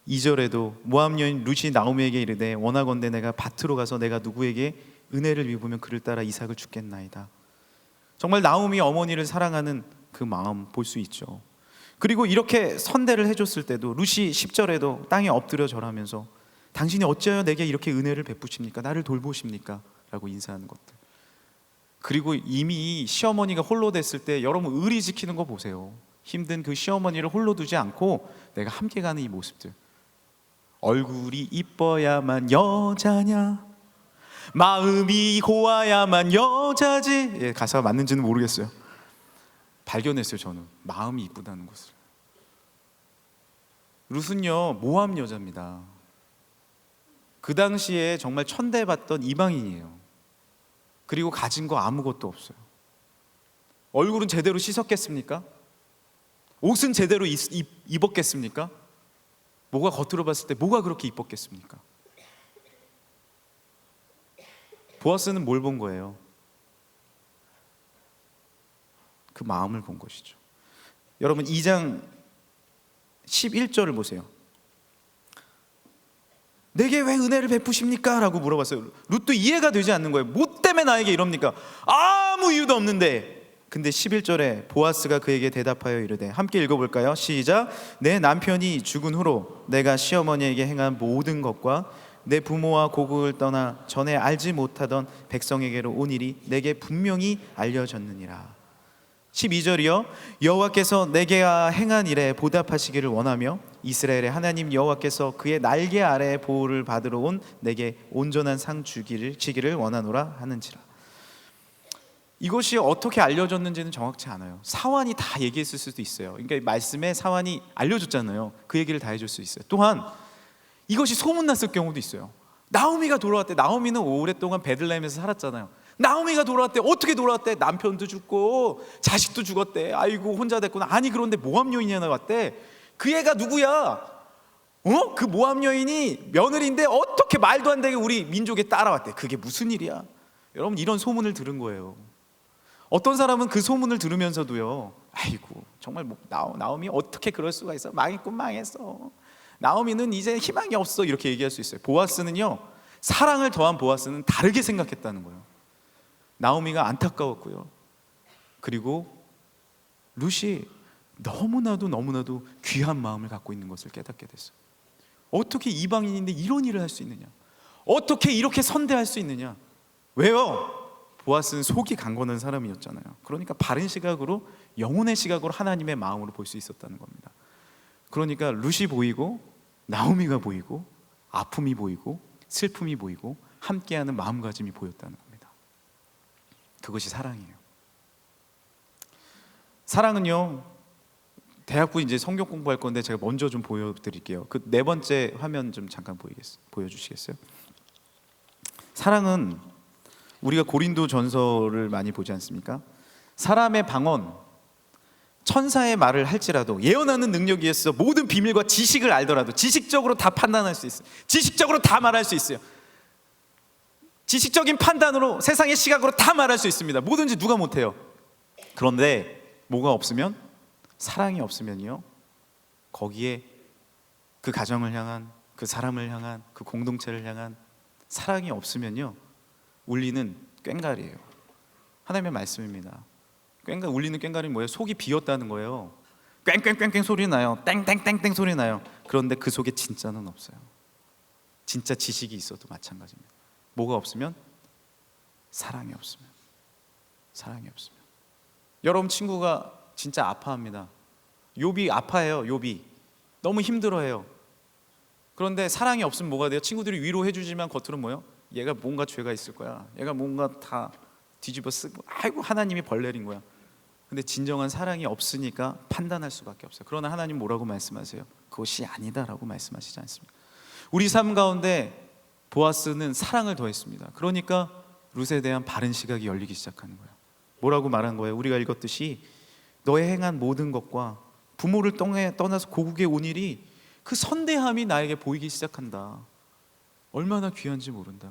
[SPEAKER 1] 2절에도 모압 여인 룻이 나오미에게 이르되 원하건대 내가 밭으로 가서 내가 누구에게 은혜를 입으면 그를 따라 이삭을 주겠나이다. 정말 나오미 어머니를 사랑하는 그 마음 볼 수 있죠. 그리고 이렇게 선대를 해줬을 때도 룻이 10절에도 땅에 엎드려 절하면서 당신이 어찌하여 내게 이렇게 은혜를 베푸십니까? 나를 돌보십니까? 라고 인사하는 것들. 그리고 이미 시어머니가 홀로 됐을 때 여러분 의리 지키는 거 보세요. 힘든 그 시어머니를 홀로 두지 않고 내가 함께 가는 이 모습들. 얼굴이 이뻐야만 여자냐, 마음이 고와야만 여자지. 가사가 맞는지는 모르겠어요. 발견했어요. 저는 마음이 이쁘다는 것을. 룻은요, 모압 여자입니다. 그 당시에 정말 천대받던 이방인이에요. 그리고 가진 거 아무것도 없어요. 얼굴은 제대로 씻었겠습니까? 옷은 제대로 입었겠습니까? 뭐가 겉으로 봤을 때 뭐가 그렇게 이뻤겠습니까? 보아스는 뭘 본 거예요? 그 마음을 본 것이죠. 여러분, 2장 11절을 보세요. 내게 왜 은혜를 베푸십니까? 라고 물어봤어요. 룻도 이해가 되지 않는 거예요. 뭐 때문에 나에게 이럽니까? 아무 이유도 없는데. 근데 11절에 보아스가 그에게 대답하여 이르되, 함께 읽어볼까요? 시작. 내 남편이 죽은 후로 내가 시어머니에게 행한 모든 것과 내 부모와 고국을 떠나 전에 알지 못하던 백성에게로 온 일이 내게 분명히 알려졌느니라. 12절이요. 여호와께서 내게 행한 일에 보답하시기를 원하며 이스라엘의 하나님 여호와께서 그의 날개 아래에 보호를 받으러 온 내게 온전한 상 주기를 원하노라 하는지라. 이것이 어떻게 알려졌는지는 정확치 않아요. 사환이 다 얘기했을 수도 있어요. 그러니까 말씀에 사환이 알려줬잖아요. 그 얘기를 다 해줄 수 있어요. 또한 이것이 소문났을 경우도 있어요. 나오미가 돌아왔대. 나오미는 오랫동안 베들레헴에서 살았잖아요. 나오미가 돌아왔대. 어떻게 돌아왔대? 남편도 죽고 자식도 죽었대. 아이고 혼자 됐구나. 아니 그런데 모압 여인이 하나 왔대. 그 애가 누구야? 그 모압 여인이 며느리인데 어떻게 말도 안 되게 우리 민족에 따라왔대. 그게 무슨 일이야? 여러분, 이런 소문을 들은 거예요. 어떤 사람은 그 소문을 들으면서도요, 아이고 정말 나오미 어떻게 그럴 수가 있어? 망했군 망했어. 나오미는 이제 희망이 없어. 이렇게 얘기할 수 있어요. 보아스는요, 사랑을 더한 보아스는 다르게 생각했다는 거예요. 나오미가 안타까웠고요. 그리고 룻이 너무나도 귀한 마음을 갖고 있는 것을 깨닫게 됐어요. 어떻게 이방인인데 이런 일을 할 수 있느냐? 어떻게 이렇게 선대할 수 있느냐? 왜요? 보아스는 속이 강건한 사람이었잖아요. 그러니까 바른 시각으로, 영혼의 시각으로 하나님의 마음으로 볼 수 있었다는 겁니다. 그러니까 룻이 보이고 나오미가 보이고 아픔이 보이고 슬픔이 보이고 함께하는 마음가짐이 보였다는 겁니다. 그것이 사랑이에요. 사랑은요, 대학부 이제 성경 공부할 건데 제가 먼저 좀 보여드릴게요. 그 네 번째 화면 좀 잠깐 보여주시겠어요? 사랑은 우리가 고린도 전서를 많이 보지 않습니까? 사람의 방언, 천사의 말을 할지라도, 예언하는 능력이 있어 모든 비밀과 지식을 알더라도 지식적으로 다 판단할 수 있어요. 지식적으로 다 말할 수 있어요. 지식적인 판단으로, 세상의 시각으로 다 말할 수 있습니다. 뭐든지 누가 못해요. 그런데 뭐가 없으면, 사랑이 없으면요, 거기에 그 가정을 향한, 그 사람을 향한, 그 공동체를 향한 사랑이 없으면요, 울리는 꽹과리예요. 하나님의 말씀입니다. 울리는 꽹과리는 뭐예요? 속이 비었다는 거예요. 꽹꽹꽹꽹 소리 나요. 땡땡땡땡 소리 나요. 그런데 그 속에 진짜는 없어요. 진짜 지식이 있어도 마찬가지입니다. 뭐가 없으면? 사랑이 없으면. 사랑이 없으면. 여러분 친구가 진짜 아파합니다. 욥이 아파해요. 욥이 너무 힘들어해요. 그런데 사랑이 없으면 뭐가 돼요? 친구들이 위로해 주지만 겉으로는 뭐예요? 얘가 뭔가 죄가 있을 거야. 얘가 뭔가 다 뒤집어 쓰고, 아이고 하나님이 벌 내린 거야. 근데 진정한 사랑이 없으니까 판단할 수밖에 없어요. 그러나 하나님 뭐라고 말씀하세요? 그것이 아니다라고 말씀하시지 않습니다. 우리 삶 가운데 보아스는 사랑을 더했습니다. 그러니까 룻에 대한 바른 시각이 열리기 시작하는 거예요. 뭐라고 말한 거예요? 우리가 읽었듯이 너의 행한 모든 것과 부모를 떠나서 고국에 온 일이, 그 선대함이 나에게 보이기 시작한다. 얼마나 귀한지 모른다.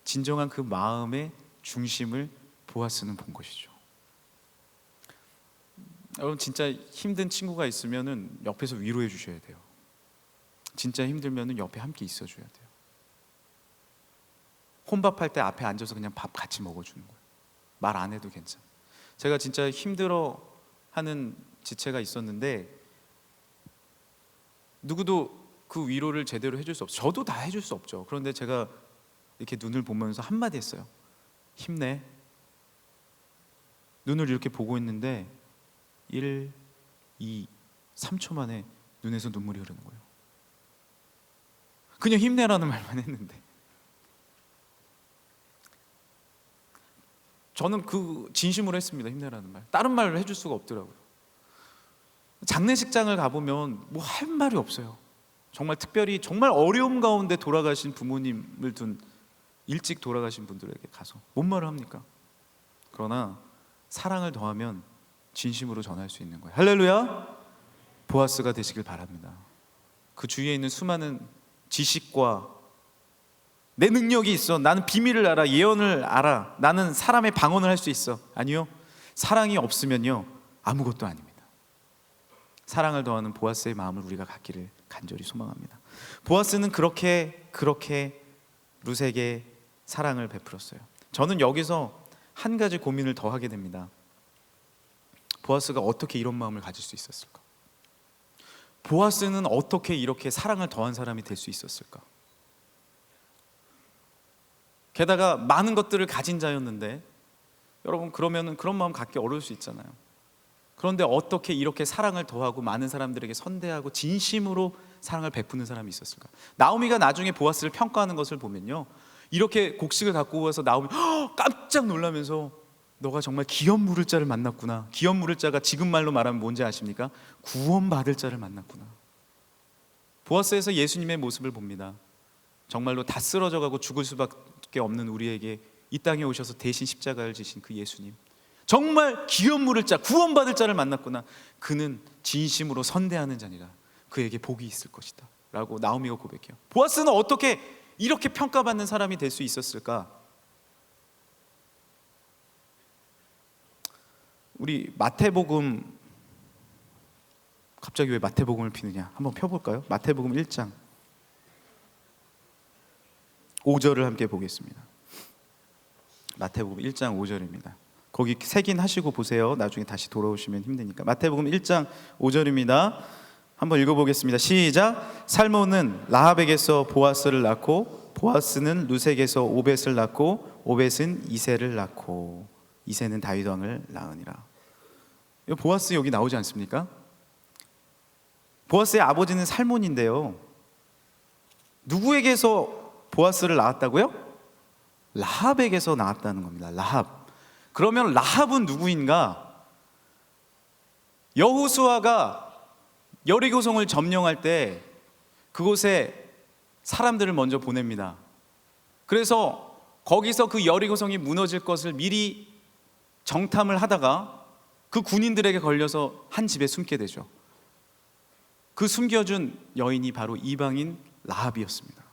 [SPEAKER 1] 진정한 그 마음의 중심을 보아스는 본 것이죠. 여러분 진짜 힘든 친구가 있으면은 옆에서 위로해 주셔야 돼요. 진짜 힘들면은 옆에 함께 있어 줘야 돼요. 혼밥할 때 앞에 앉아서 그냥 밥 같이 먹어주는 거예요. 말 안 해도 괜찮아. 제가 진짜 힘들어하는 지체가 있었는데 누구도 그 위로를 제대로 해줄 수 없어요. 저도 다 해줄 수 없죠. 그런데 제가 이렇게 눈을 보면서 한마디 했어요. 힘내. 눈을 이렇게 보고 있는데 1, 2, 3초 만에 눈에서 눈물이 흐르는 거예요. 그냥 힘내라는 말만 했는데 저는 그 진심으로 했습니다. 힘내라는 말. 다른 말을 해줄 수가 없더라고요. 장례식장을 가보면 뭐 할 말이 없어요. 정말 특별히 정말 어려움 가운데 돌아가신 부모님을 둔, 일찍 돌아가신 분들에게 가서 뭔 말을 합니까? 그러나 사랑을 더하면 진심으로 전할 수 있는 거예요. 할렐루야. 보아스가 되시길 바랍니다. 그 주위에 있는 수많은 지식과 내 능력이 있어, 나는 비밀을 알아, 예언을 알아, 나는 사람의 방언을 할 수 있어. 아니요, 사랑이 없으면요 아무것도 아닙니다. 사랑을 더하는 보아스의 마음을 우리가 갖기를 간절히 소망합니다. 보아스는 그렇게 룻에게 사랑을 베풀었어요. 저는 여기서 한 가지 고민을 더 하게 됩니다. 보아스가 어떻게 이런 마음을 가질 수 있었을까? 보아스는 어떻게 이렇게 사랑을 더한 사람이 될 수 있었을까? 게다가 많은 것들을 가진 자였는데, 여러분 그러면은 그런 마음 갖기 어려울 수 있잖아요. 그런데 어떻게 이렇게 사랑을 더하고 많은 사람들에게 선대하고 진심으로 사랑을 베푸는 사람이 있었을까? 나오미가 나중에 보아스를 평가하는 것을 보면요, 이렇게 곡식을 갖고 와서 나오미 깜짝 놀라면서 너가 정말 기업 물을 자를 만났구나. 기업 물을 자가 지금 말로 말하면 뭔지 아십니까? 구원받을 자를 만났구나. 보아스에서 예수님의 모습을 봅니다. 정말로 다 쓰러져가고 죽을 수밖에 없는 우리에게 이 땅에 오셔서 대신 십자가를 지신 그 예수님, 정말 기업 물을 자, 구원받을 자를 만났구나. 그는 진심으로 선대하는 자니라. 그에게 복이 있을 것이다 라고 나오미가 고백해요. 보아스는 어떻게 이렇게 평가받는 사람이 될 수 있었을까? 우리 마태복음, 갑자기 왜 마태복음을 피느냐, 한번 펴볼까요? 마태복음 1장 5절을 함께 보겠습니다. 마태복음 1장 5절입니다. 거기 색인 하시고 보세요. 나중에 다시 돌아오시면 힘드니까. 마태복음 1장 5절입니다. 한번 읽어보겠습니다. 시작. 살몬은 라합에게서 보아스를 낳고, 보아스는 룻에게서 오벳을 낳고, 오벳은 이새를 낳고, 이새는 다윗 왕을 낳으니라. 보아스 여기 나오지 않습니까? 보아스의 아버지는 살몬인데요, 누구에게서 보아스를 낳았다고요? 라합에게서 낳았다는 겁니다. 라합. 그러면 라합은 누구인가?
[SPEAKER 2] 여호수아가 여리고성을 점령할 때 그곳에 사람들을 먼저 보냅니다. 그래서 거기서 그 여리고성이 무너질 것을 미리 정탐을 하다가 그 군인들에게 걸려서 한 집에 숨게 되죠. 그 숨겨준 여인이 바로 이방인 라합이었습니다.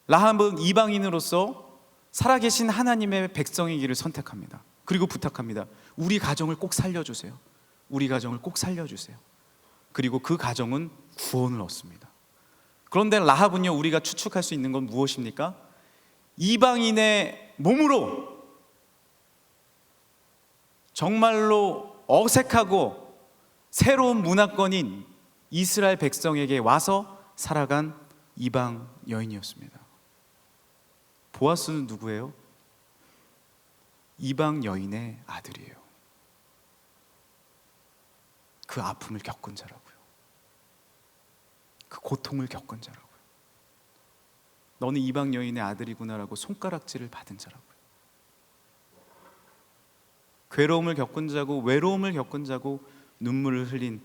[SPEAKER 2] 라합은 이방인으로서 살아계신 하나님의 백성의 길을 선택합니다. 그리고 부탁합니다. 우리 가정을 꼭 살려주세요. 우리 가정을 꼭 살려주세요. 그리고 그 가정은 구원을 얻습니다. 그런데 라합은요, 우리가 추측할 수 있는 건 무엇입니까? 이방인의 몸으로 정말로 어색하고 새로운 문화권인 이스라엘 백성에게 와서 살아간 이방 여인이었습니다. 보아스는 누구예요? 이방 여인의 아들이에요. 그 아픔을 겪은 자라고요. 그 고통을 겪은 자라고요. 너는 이방 여인의 아들이구나라고 손가락질을 받은 자라고요. 괴로움을 겪은 자고 외로움을 겪은 자고 눈물을 흘린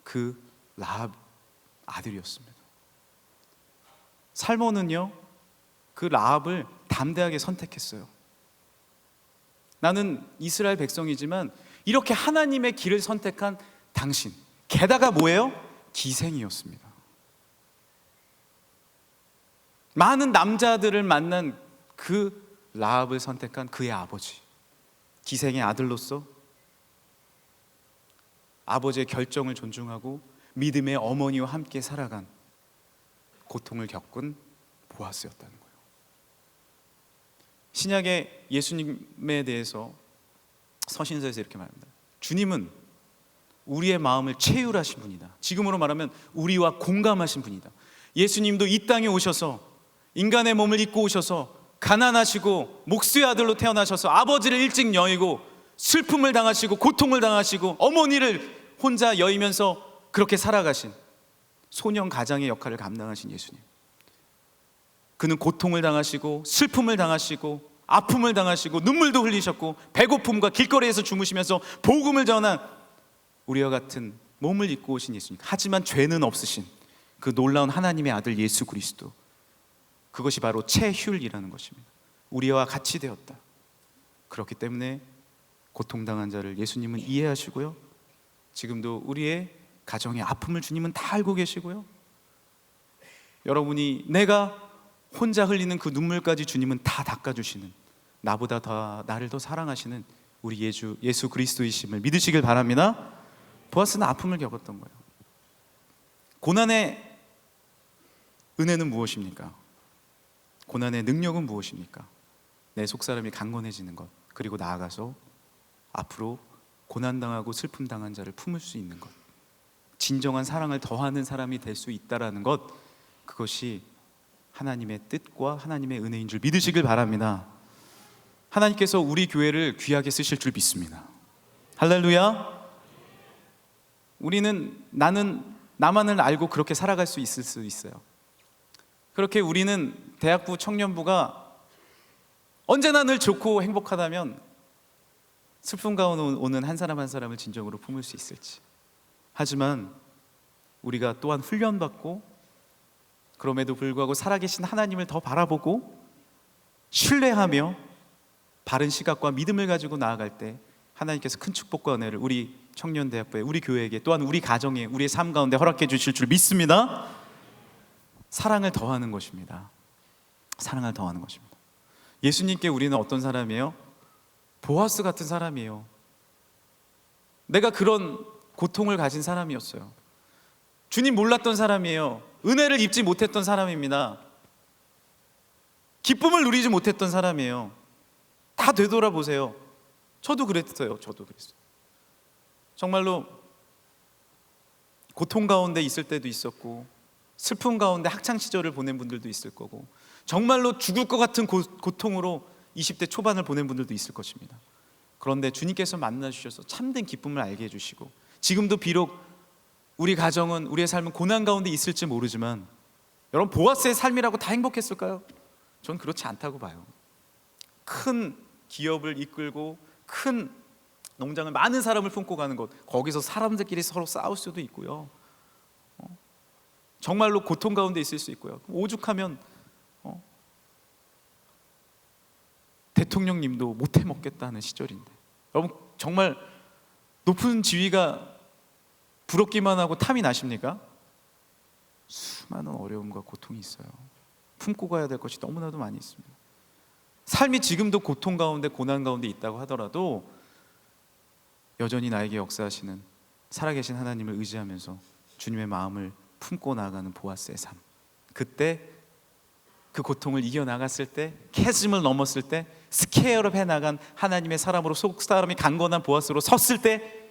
[SPEAKER 2] 그 라합 아들이었습니다. 살몬은요, 그 라합을 담대하게 선택했어요. 나는 이스라엘 백성이지만 이렇게 하나님의 길을 선택한 당신, 게다가 뭐예요? 기생이었습니다. 많은 남자들을 만난 그 라합을 선택한 그의 아버지, 기생의 아들로서 아버지의 결정을 존중하고 믿음의 어머니와 함께 살아간 고통을 겪은 보아스였다는 거예요. 신약의 예수님에 대해서 서신서에서 이렇게 말합니다. 주님은 우리의 마음을 체휼하신 분이다. 지금으로 말하면 우리와 공감하신 분이다. 예수님도 이 땅에 오셔서 인간의 몸을 입고 오셔서 가난하시고 목수의 아들로 태어나셔서 아버지를 일찍 여의고 슬픔을 당하시고 고통을 당하시고 어머니를 혼자 여의면서 그렇게 살아가신 소년 가장의 역할을 감당하신 예수님. 그는 고통을 당하시고 슬픔을 당하시고 아픔을 당하시고 눈물도 흘리셨고 배고픔과 길거리에서 주무시면서 복음을 전한 우리와 같은 몸을 입고 오신 예수님. 하지만 죄는 없으신 그 놀라운 하나님의 아들 예수 그리스도, 그것이 바로 체휼이라는 것입니다. 우리와 같이 되었다. 그렇기 때문에 고통당한 자를 예수님은 이해하시고요, 지금도 우리의 가정의 아픔을 주님은 다 알고 계시고요, 여러분이 내가 혼자 흘리는 그 눈물까지 주님은 다 닦아주시는, 나보다 더 나를 더 사랑하시는 우리 예수 그리스도이심을 믿으시길 바랍니다. 보아스는 아픔을 겪었던 거예요. 고난의 은혜는 무엇입니까? 고난의 능력은 무엇입니까? 내 속사람이 강건해지는 것, 그리고 나아가서 앞으로 고난당하고 슬픔당한 자를 품을 수 있는 것, 진정한 사랑을 더하는 사람이 될 수 있다라는 것, 그것이 하나님의 뜻과 하나님의 은혜인 줄 믿으시길 바랍니다. 하나님께서 우리 교회를 귀하게 쓰실 줄 믿습니다. 할렐루야. 우리는 나만을 알고 그렇게 살아갈 수 있을 수 있어요. 그렇게 우리는 대학부 청년부가 언제나 늘 좋고 행복하다면 슬픔 가운데 오는 한 사람 한 사람을 진정으로 품을 수 있을지. 하지만 우리가 또한 훈련받고 그럼에도 불구하고 살아계신 하나님을 더 바라보고 신뢰하며 바른 시각과 믿음을 가지고 나아갈 때 하나님께서 큰 축복과 은혜를 우리 청년대학부에, 우리 교회에게, 또한 우리 가정에, 우리의 삶 가운데 허락해 주실 줄 믿습니다. 사랑을 더하는 것입니다. 사랑을 더하는 것입니다. 예수님께 우리는 어떤 사람이에요? 보아스 같은 사람이에요. 내가 그런 고통을 가진 사람이었어요. 주님 몰랐던 사람이에요. 은혜를 입지 못했던 사람입니다. 기쁨을 누리지 못했던 사람이에요. 다 되돌아보세요. 저도 그랬어요. 정말로 고통 가운데 있을 때도 있었고, 슬픔 가운데 학창시절을 보낸 분들도 있을 거고, 정말로 죽을 것 같은 고통으로 20대 초반을 보낸 분들도 있을 것입니다. 그런데 주님께서 만나주셔서 참된 기쁨을 알게 해주시고, 지금도 비록 우리 가정은, 우리의 삶은 고난 가운데 있을지 모르지만, 여러분 보아스의 삶이라고 다 행복했을까요? 전 그렇지 않다고 봐요. 큰 기업을 이끌고 큰 농장을 많은 사람을 품고 가는 곳, 거기서 사람들끼리 서로 싸울 수도 있고요. 정말로 고통 가운데 있을 수 있고요. 오죽하면 대통령님도 못해 먹겠다는 시절인데, 여러분 정말 높은 지위가 부럽기만 하고 탐이 나십니까? 수많은 어려움과 고통이 있어요. 품고 가야 될 것이 너무나도 많이 있습니다. 삶이 지금도 고통 가운데 고난 가운데 있다고 하더라도 여전히 나에게 역사하시는 살아계신 하나님을 의지하면서 주님의 마음을 품고 나아가는 보아스의 삶, 그때 그 고통을 이겨나갔을 때, 캐즘을 넘었을 때, 스케일업 해나간 하나님의 사람으로 속사람이 강건한 보아스로 섰을 때,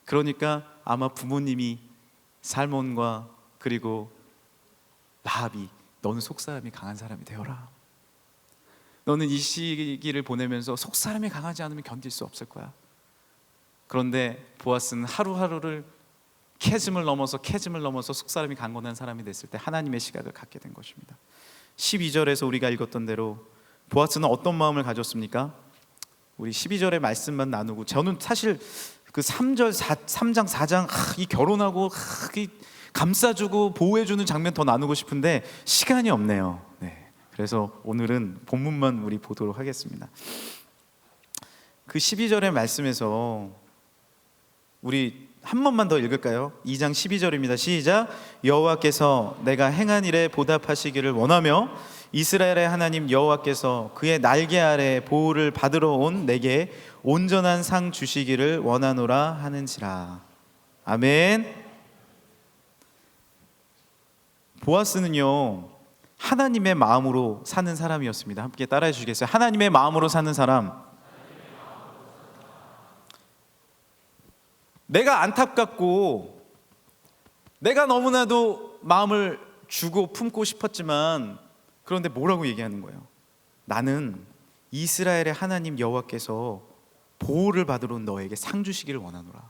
[SPEAKER 2] 그러니까 아마 부모님이 살몬과 그리고 라합이 너는 속사람이 강한 사람이 되어라, 너는 이 시기를 보내면서 속사람이 강하지 않으면 견딜 수 없을 거야. 그런데 보아스는 하루하루를 캐즘을 넘어서 속사람이 강건한 사람이 됐을 때 하나님의 시각을 갖게 된 것입니다. 12절에서 우리가 읽었던 대로 보아스는 어떤 마음을 가졌습니까? 우리 12절의 말씀만 나누고, 저는 사실 그 3장 4장 이 결혼하고 이 감싸주고 보호해주는 장면 더 나누고 싶은데 시간이 없네요. 네. 그래서 오늘은 본문만 우리 보도록 하겠습니다. 그 12절의 말씀에서 우리 한 번만 더 읽을까요? 2장 12절입니다. 시작. 여호와께서 내가 행한 일에 보답하시기를 원하며 이스라엘의 하나님 여호와께서 그의 날개 아래 보호를 받으러 온 내게 온전한 상 주시기를 원하노라 하는지라. 아멘. 보아스는요, 하나님의 마음으로 사는 사람이었습니다. 함께 따라해 주시겠어요? 하나님의 마음으로 사는 사람. 내가 안타깝고 내가 너무나도 마음을 주고 품고 싶었지만, 그런데 뭐라고 얘기하는 거예요? 나는 이스라엘의 하나님 여호와께서 보호를 받으러 온 너에게 상 주시기를 원하노라.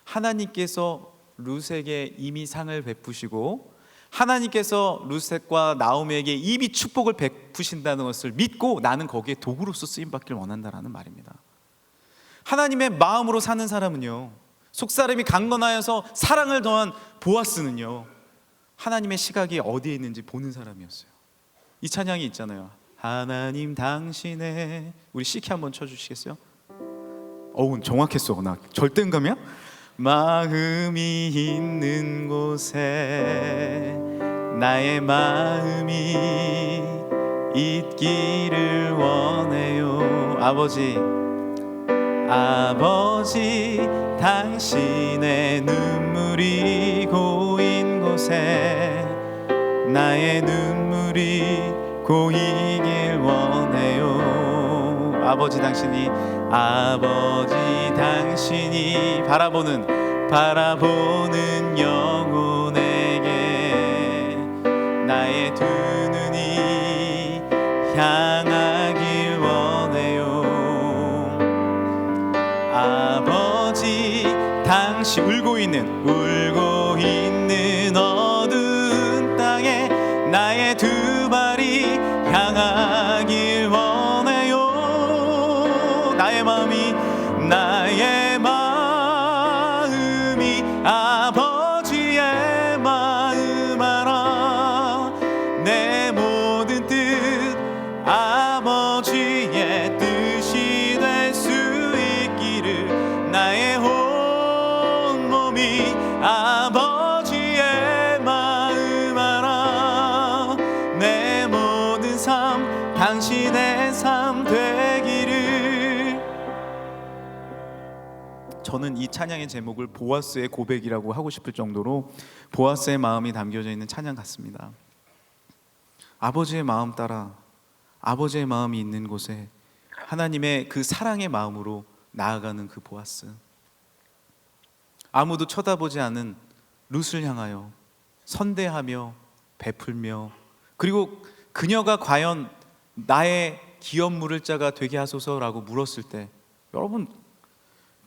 [SPEAKER 2] 하나님께서 룻에게 이미 상을 베푸시고 하나님께서 룻과 나오미에게 이미 축복을 베푸신다는 것을 믿고 나는 거기에 도구로서 쓰임받기를 원한다라는 말입니다. 하나님의 마음으로 사는 사람은요, 속사람이 강건하여서 사랑을 더한 보아스는요, 하나님의 시각이 어디에 있는지 보는 사람이었어요. 이 찬양이 있잖아요. 하나님 당신의, 우리 시키 한번 쳐주시겠어요? 어우 정확했어. 나 절대음감이야? 마음이 있는 곳에 나의 마음이 있기를 원해요. 아버지 당신의 눈물이 고인 곳에 나의 눈물이 고이길 원해요. 아버지 당신이 바라보는 영혼에게 나의 두 눈이 향하길 원해요. 아버지 당신 울고 있는 어두운 땅에 나의 두 발이 향하길 원해요. 나의 마음이 아버지의 마음 알아. 내 모든 뜻 아버지의 뜻이 될 수 있기를 나의 온 몸이 아버지의 마음 알아. 내 모든 삶 당신의 삶 되기를. 저는 이 찬양의 제목을 보아스의 고백이라고 하고 싶을 정도로 보아스의 마음이 담겨져 있는 찬양 같습니다. 아버지의 마음 따라 아버지의 마음이 있는 곳에 하나님의 그 사랑의 마음으로 나아가는 그 보아스, 아무도 쳐다보지 않은 룻을 향하여 선대하며 베풀며, 그리고 그녀가 과연 나의 기업 물을 자가 되게 하소서라고 물었을 때, 여러분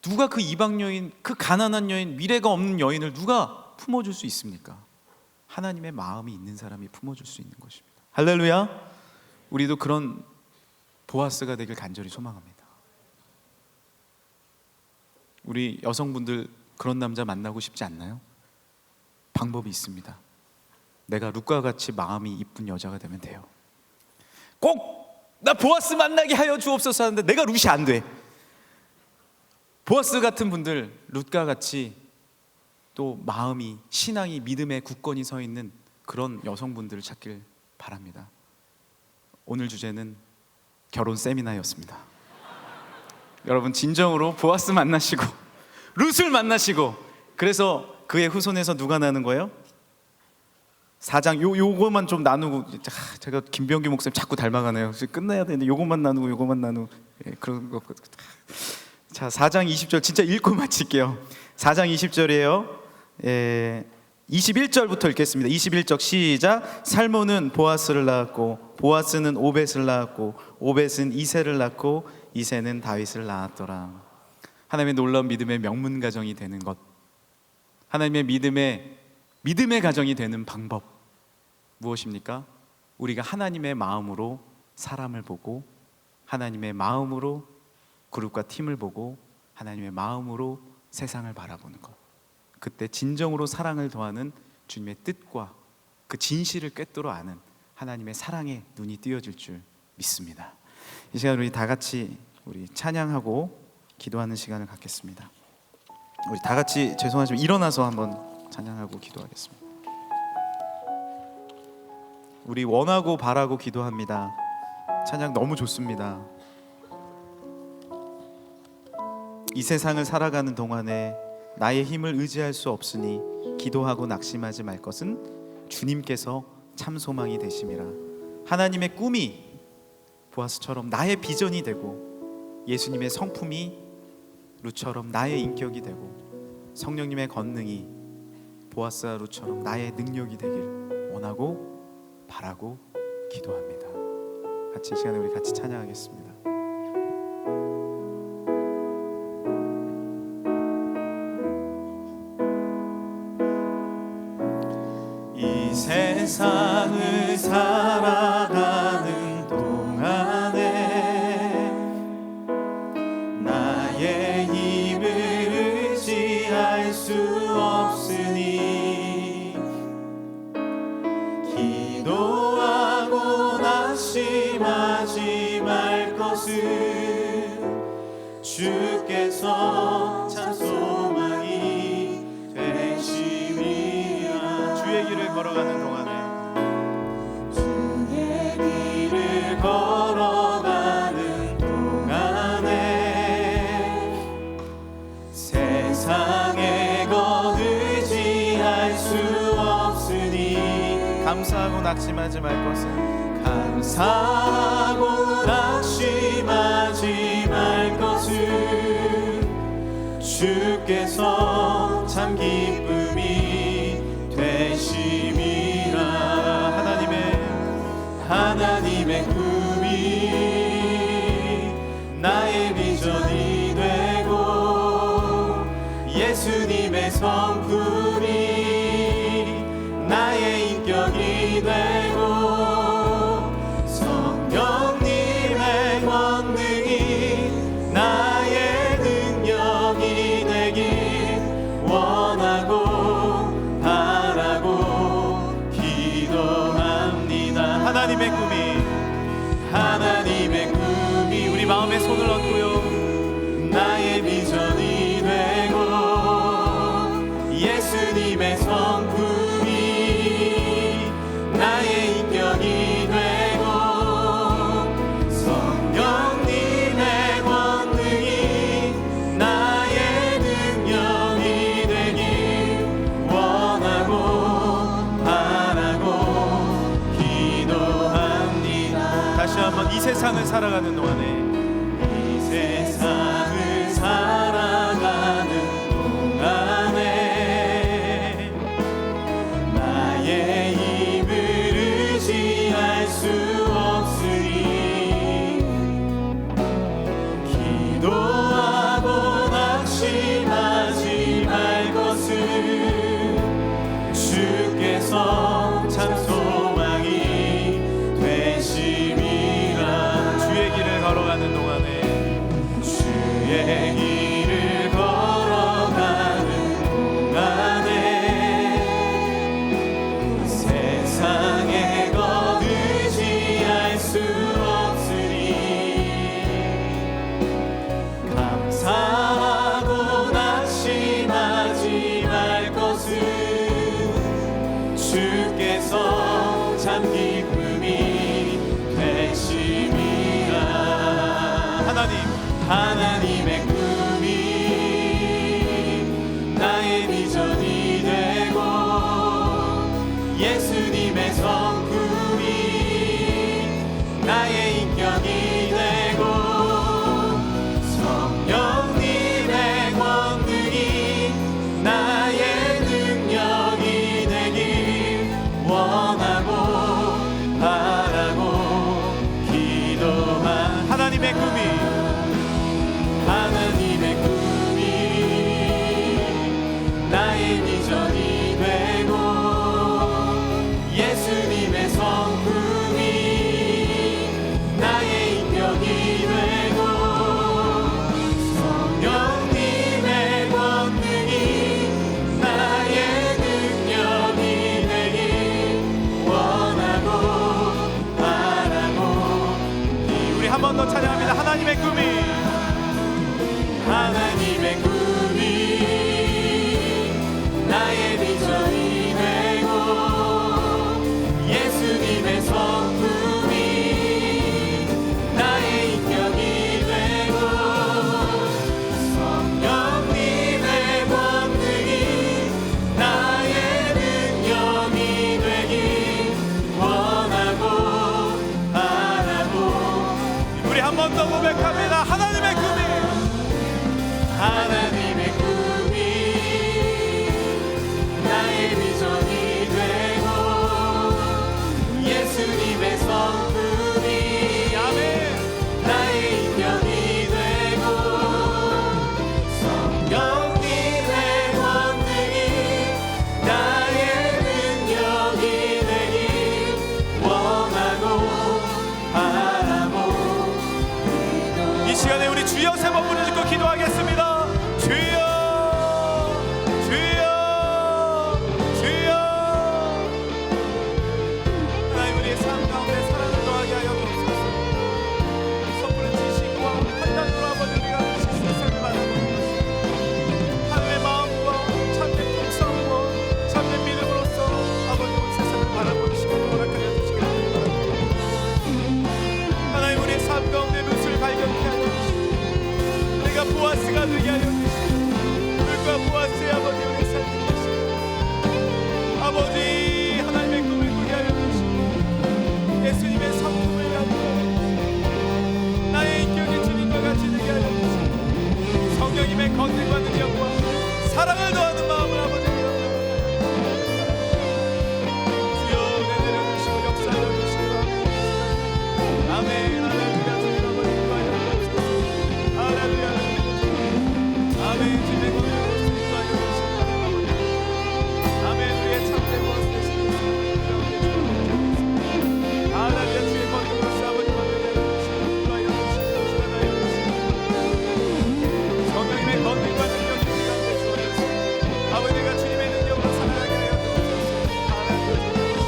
[SPEAKER 2] 누가 그 이방 여인, 그 가난한 여인, 미래가 없는 여인을 누가 품어줄 수 있습니까? 하나님의 마음이 있는 사람이 품어줄 수 있는 것입니다. 할렐루야. 우리도 그런 보아스가 되길 간절히 소망합니다. 우리 여성분들 그런 남자 만나고 싶지 않나요? 방법이 있습니다. 내가 룻과 같이 마음이 이쁜 여자가 되면 돼요. 꼭 나 보아스 만나게 하여 주옵소서 하는데 내가 룻이 안 돼. 보아스 같은 분들, 룻과 같이 또 마음이, 신앙이, 믿음의 굳건히 서 있는 그런 여성분들을 찾길 바랍니다. 오늘 주제는 결혼 세미나였습니다. 여러분 진정으로 보아스 만나시고 룻을 만나시고, 그래서 그의 후손에서 누가 나는 거예요? 4장 요거만 좀 나누고, 제가 김병기 목사님 자꾸 닮아가네요. 끝나야 되는데 요것만 나누고 예, 그런 거. 자, 4장 20절 진짜 읽고 마칠게요. 4장 20절이에요. 21절부터 읽겠습니다. 21절 시작. 살몬은 보아스를 낳았고 보아스는 오벳을 낳았고 오벳은 이새를 낳고 이새는 다윗을 낳았더라. 하나님의 놀라운 믿음의 명문 가정이 되는 것, 하나님의 믿음의 가정이 되는 방법 무엇입니까? 우리가 하나님의 마음으로 사람을 보고, 하나님의 마음으로 그룹과 팀을 보고, 하나님의 마음으로 세상을 바라보는 것. 그때 진정으로 사랑을 더하는 주님의 뜻과 그 진실을 꿰뚫어 아는 하나님의 사랑의 눈이 띄어질 줄 믿습니다. 이 시간 우리 다 같이 우리 찬양하고 기도하는 시간을 갖겠습니다. 우리 다 같이 죄송하지만 일어나서 한번 찬양하고 기도하겠습니다. 우리 원하고 바라고 기도합니다. 찬양 너무 좋습니다. 이 세상을 살아가는 동안에 나의 힘을 의지할 수 없으니 기도하고 낙심하지 말 것은 주님께서 참 소망이 되심이라. 하나님의 꿈이 보아스처럼 나의 비전이 되고, 예수님의 성품이 룻처럼 나의 인격이 되고, 성령님의 권능이 보아스와 룻처럼 나의 능력이 되길 원하고 바라고 기도합니다. 같이 이 시간에 우리 같이 찬양하겠습니다. 이 세상을 살아가는 동안에 나의 힘을 의지할 수 없으니 기도하고 낙심하지 말 것은 주께서 참 소망이 되심이라. 주의 길을 걸어가는 동안에, 주의 길을 걸어가는 동안에 세상의 것 의지할 수 없으니 감사하고 낙심하지 말 것은, 감사하고 낙심하지 말 것은 주께서 참 기쁨이 되심이라. 하나님의 꿈이 나의 비전이 되고, 예수님의 성품이 나의 인격이 되고, 성령님의 권능이 나의 능력이 되길 원하고 바라고 기도합니다. 하나님의 꿈이 우리 마음에 손을 얹고요, 나의 비전이 되고, 예수님의 성품이 나의 인격이 되고, 성령님의 권능이 나의 능력이 되길 원하고 바라고 기도합니다. 다시 한번 이 세상을 살아가는 동안에, 이 세상을 살아가는 동안에 나의 힘을 의지할 수 없으니 기도하고 낙심하지 말 것은 주께서 참 소망이 되심이라. 주의 길을 걸어가는 성령님의 권능이 나의 능력이 되길 원하고 바라고. 이 시간에 우리 주여 세 번 부르짖고 기도하겠습니다. 주여 주여 주여. 하나님 우리의 삶 가운데 사랑을 더하게 하여 주옵소서. 섣부른 지식과 판단으로 아버지 우리가 세상을 바라보는 것이 하나님의 마음과 참된 풍성과 참된 믿음으로써 아버지 온 세상을 바라보는 시간을 허락하여 주시기를 바랍니다. 하나님 우리의 삶 가운데 룻을 발견케 하여 주시고 우리가 보아스가 되게 하여 주시고 룻과 보아스의 아버지 우리의 삶이 되시고 아버지 하나님의 꿈을 꾸게 하여 주시고 예수님의 성품을 갖고 나의 인격이 주님과 같이 되게 하여 주시고 성령님의 권능과 능력과 사랑을 더하는 마음을 아버지 주여 은혜 내려주시고 역사하여 주시고 아멘. 할렐루야. 주님 아버지 인도하여 주옵소서. 할렐루야. 아멘. 주님의 권능으로 인도하여 주시고 아멘. 우리의 참된 모습 되시는 할렐루야. 주의 권능으로서 아버지 권능하여 주시고 인도하여 주시고 주관하여 주시고 성령님의 권능과 능력이 우리 가운데 주어졌습니다. 아버지가 주님의 능력으로 살아가게 하여 주옵소서. 할렐루야.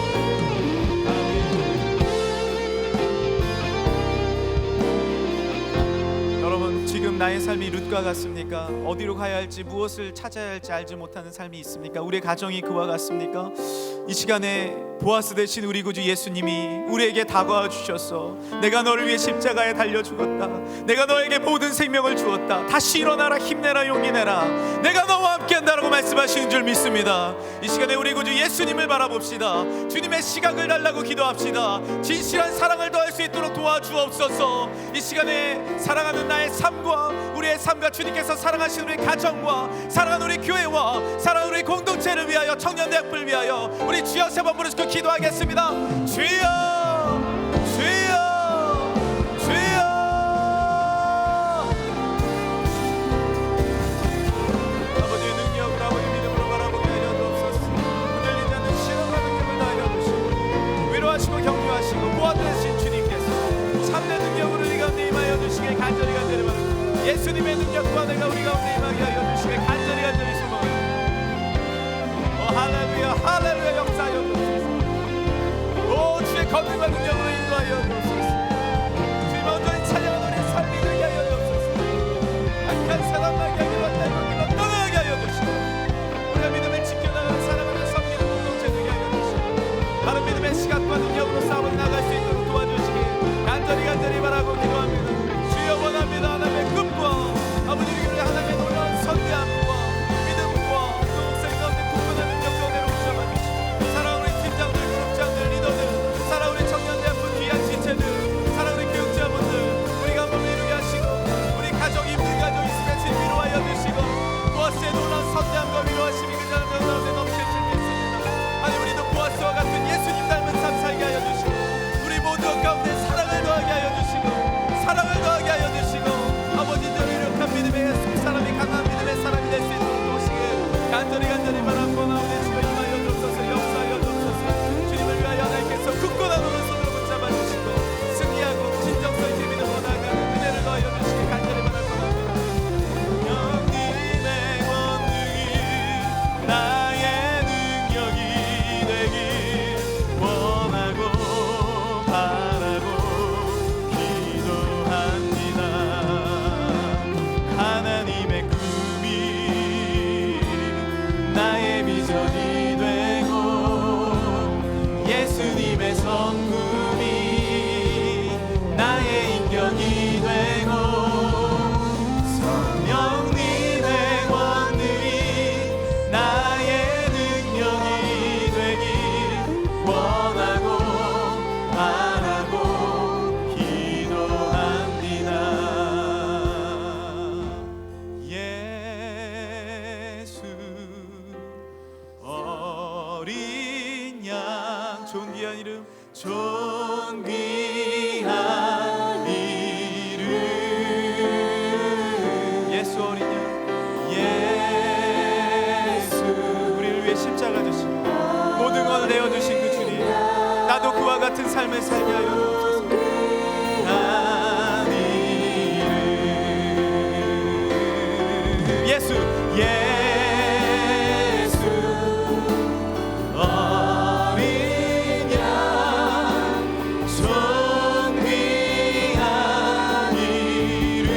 [SPEAKER 2] 아멘. 여러분 지금 나의 삶이 룻과 같습니까? 어디로 가야 할지 무엇을 찾아야 할지 알지 못하는 삶이 있습니까? 우리의 가정이 그와 같습니까? 이 시간에 보아스 되신 우리 구주 예수님이 우리에게 다가와 주셨어. 내가 너를 위해 십자가에 달려 죽었다. 내가 너에게 모든 생명을 주었다. 다시 일어나라. 힘내라. 용기 내라. 내가 너와 함께 한다라고 말씀하시는 줄 믿습니다. 이 시간에 우리 구주 예수님을 바라봅시다. 주님의 시각을 달라고 기도합시다. 진실한 사랑을 더할 수 있도록 도와주옵소서. 이 시간에 사랑하는 나의 삶과 우리의 삶과 주님께서 사랑하시는 우리 가정과 사랑하는 우리 교회와 사랑하는 우리 공동체를 위하여 청년대학부를 위하여 우리 주여 세 번 부르짖고 기도하겠습니다. 주여 주여 주여. 아버지의 능력으로 아버지 믿음으로 바라보게 하여 주옵소서. 흔들리지 않는 신앙과 능력을 다하여 주시고 위로하시고 격려하시고 보아되신 주님께서 참된 능력으로 우리 가운데 임하여 주시길 간절히 바랍니다. 예수님의 능력과 내가 우리 가운데 임하게 하여 주시길 간절히 소망합니다. 할렐루야. 할렐루야. 역사하여 주옵소서. 오 주의 권능과 능력으로 인도하여 주옵소서. 주님 온전히 찬양하는 우리의 삶이 되게 하여 주옵소서. 악한 사람 나게 하기로 한다. 이거 떠나게 하여 주시고 우리가 믿음을 지켜나가는 사랑하는 섬기는 공동체 되게 하여 주시고 다른 믿음의 시각과 능력으로 싸워 나갈 수 있도록 도와주시길 간절히 바라고 기도합니다. 주여 원합니다. 하나님의 꿈과 아버지 우리 하나님의 놀라운 선대함과 믿음과 그 목소리 가운데 굳건한 능력 가운데로 오셔봐 주시고 사랑하는 우리 팀장들, 그룹장들, 리더들, 사랑하는 우리 청년대학부 귀한 지체들, 사랑하는 우리 교육자분들 우리가 몸을 이루게 하시고 우리 가정 힘든 가정 있으면 주님 위로하여 주시고 보아스의 놀라운 선대함과 위로하심이 그 사람 가운데 넘칠 줄 믿습니다. 아니 우리도 보아스와 같은 예수님 닮은 삶 살게 하여 주시고 우리 모두 가운데 사랑을 더하게 하여 주시고 사랑을 더하게 하여 주시고 아버지들을 이룩한 믿음의 사람이 강한 믿음의 사람이 될 수 있도록 도우시길 간절히 바라고 나오는 주여 임하여 주옵소서. 역사하여 주옵소서. 주님을 위하여 하나님께서 굳건한 오른손으로 붙잡아 주시고 승리하고 진정성 있게 믿음으로 나아가는 은혜를 더하여 주시길 간절히 바라고 나옵니다. 성령님의 권능이 나의 능력이 되길 원하고 바라고 기도합니다. 하나님의 꿈이 나의 비전이 되고 예수님의 성품이 나의 인격이 되고 성령님의 권능이 나의 능력이 되길 원하고 바라고 기도합니다. 예수 어린 양 존귀한 이름 존귀한 이름 예수 어린 양 나도 그와 같은 삶을 살게 하여 주옵소서. 예수 어린 양 존귀한 이름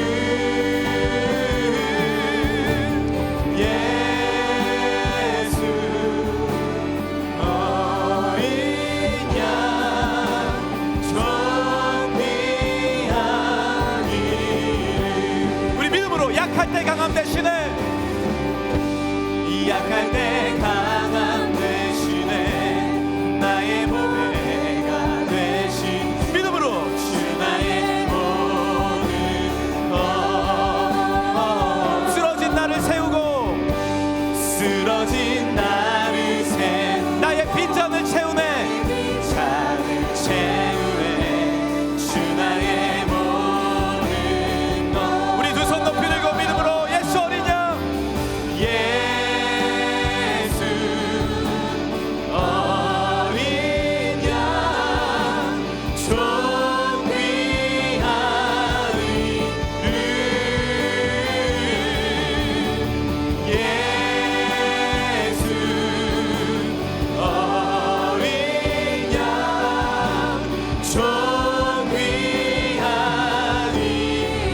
[SPEAKER 2] 예수 어린 양 존귀한 이름. 우리 믿음으로 약할 때 강함 대신에 약할 때 강함 대신에 나의 보배가 되신 믿음으로 주 나의 모든 것 쓰러진 나를 세우고 쓰러진 나를 세우고 나의 빈잔을 채우네 빈잔을 채우네 주 나의 모든 것. 우리 두 손 높이 들고 믿음으로 예수 어린 양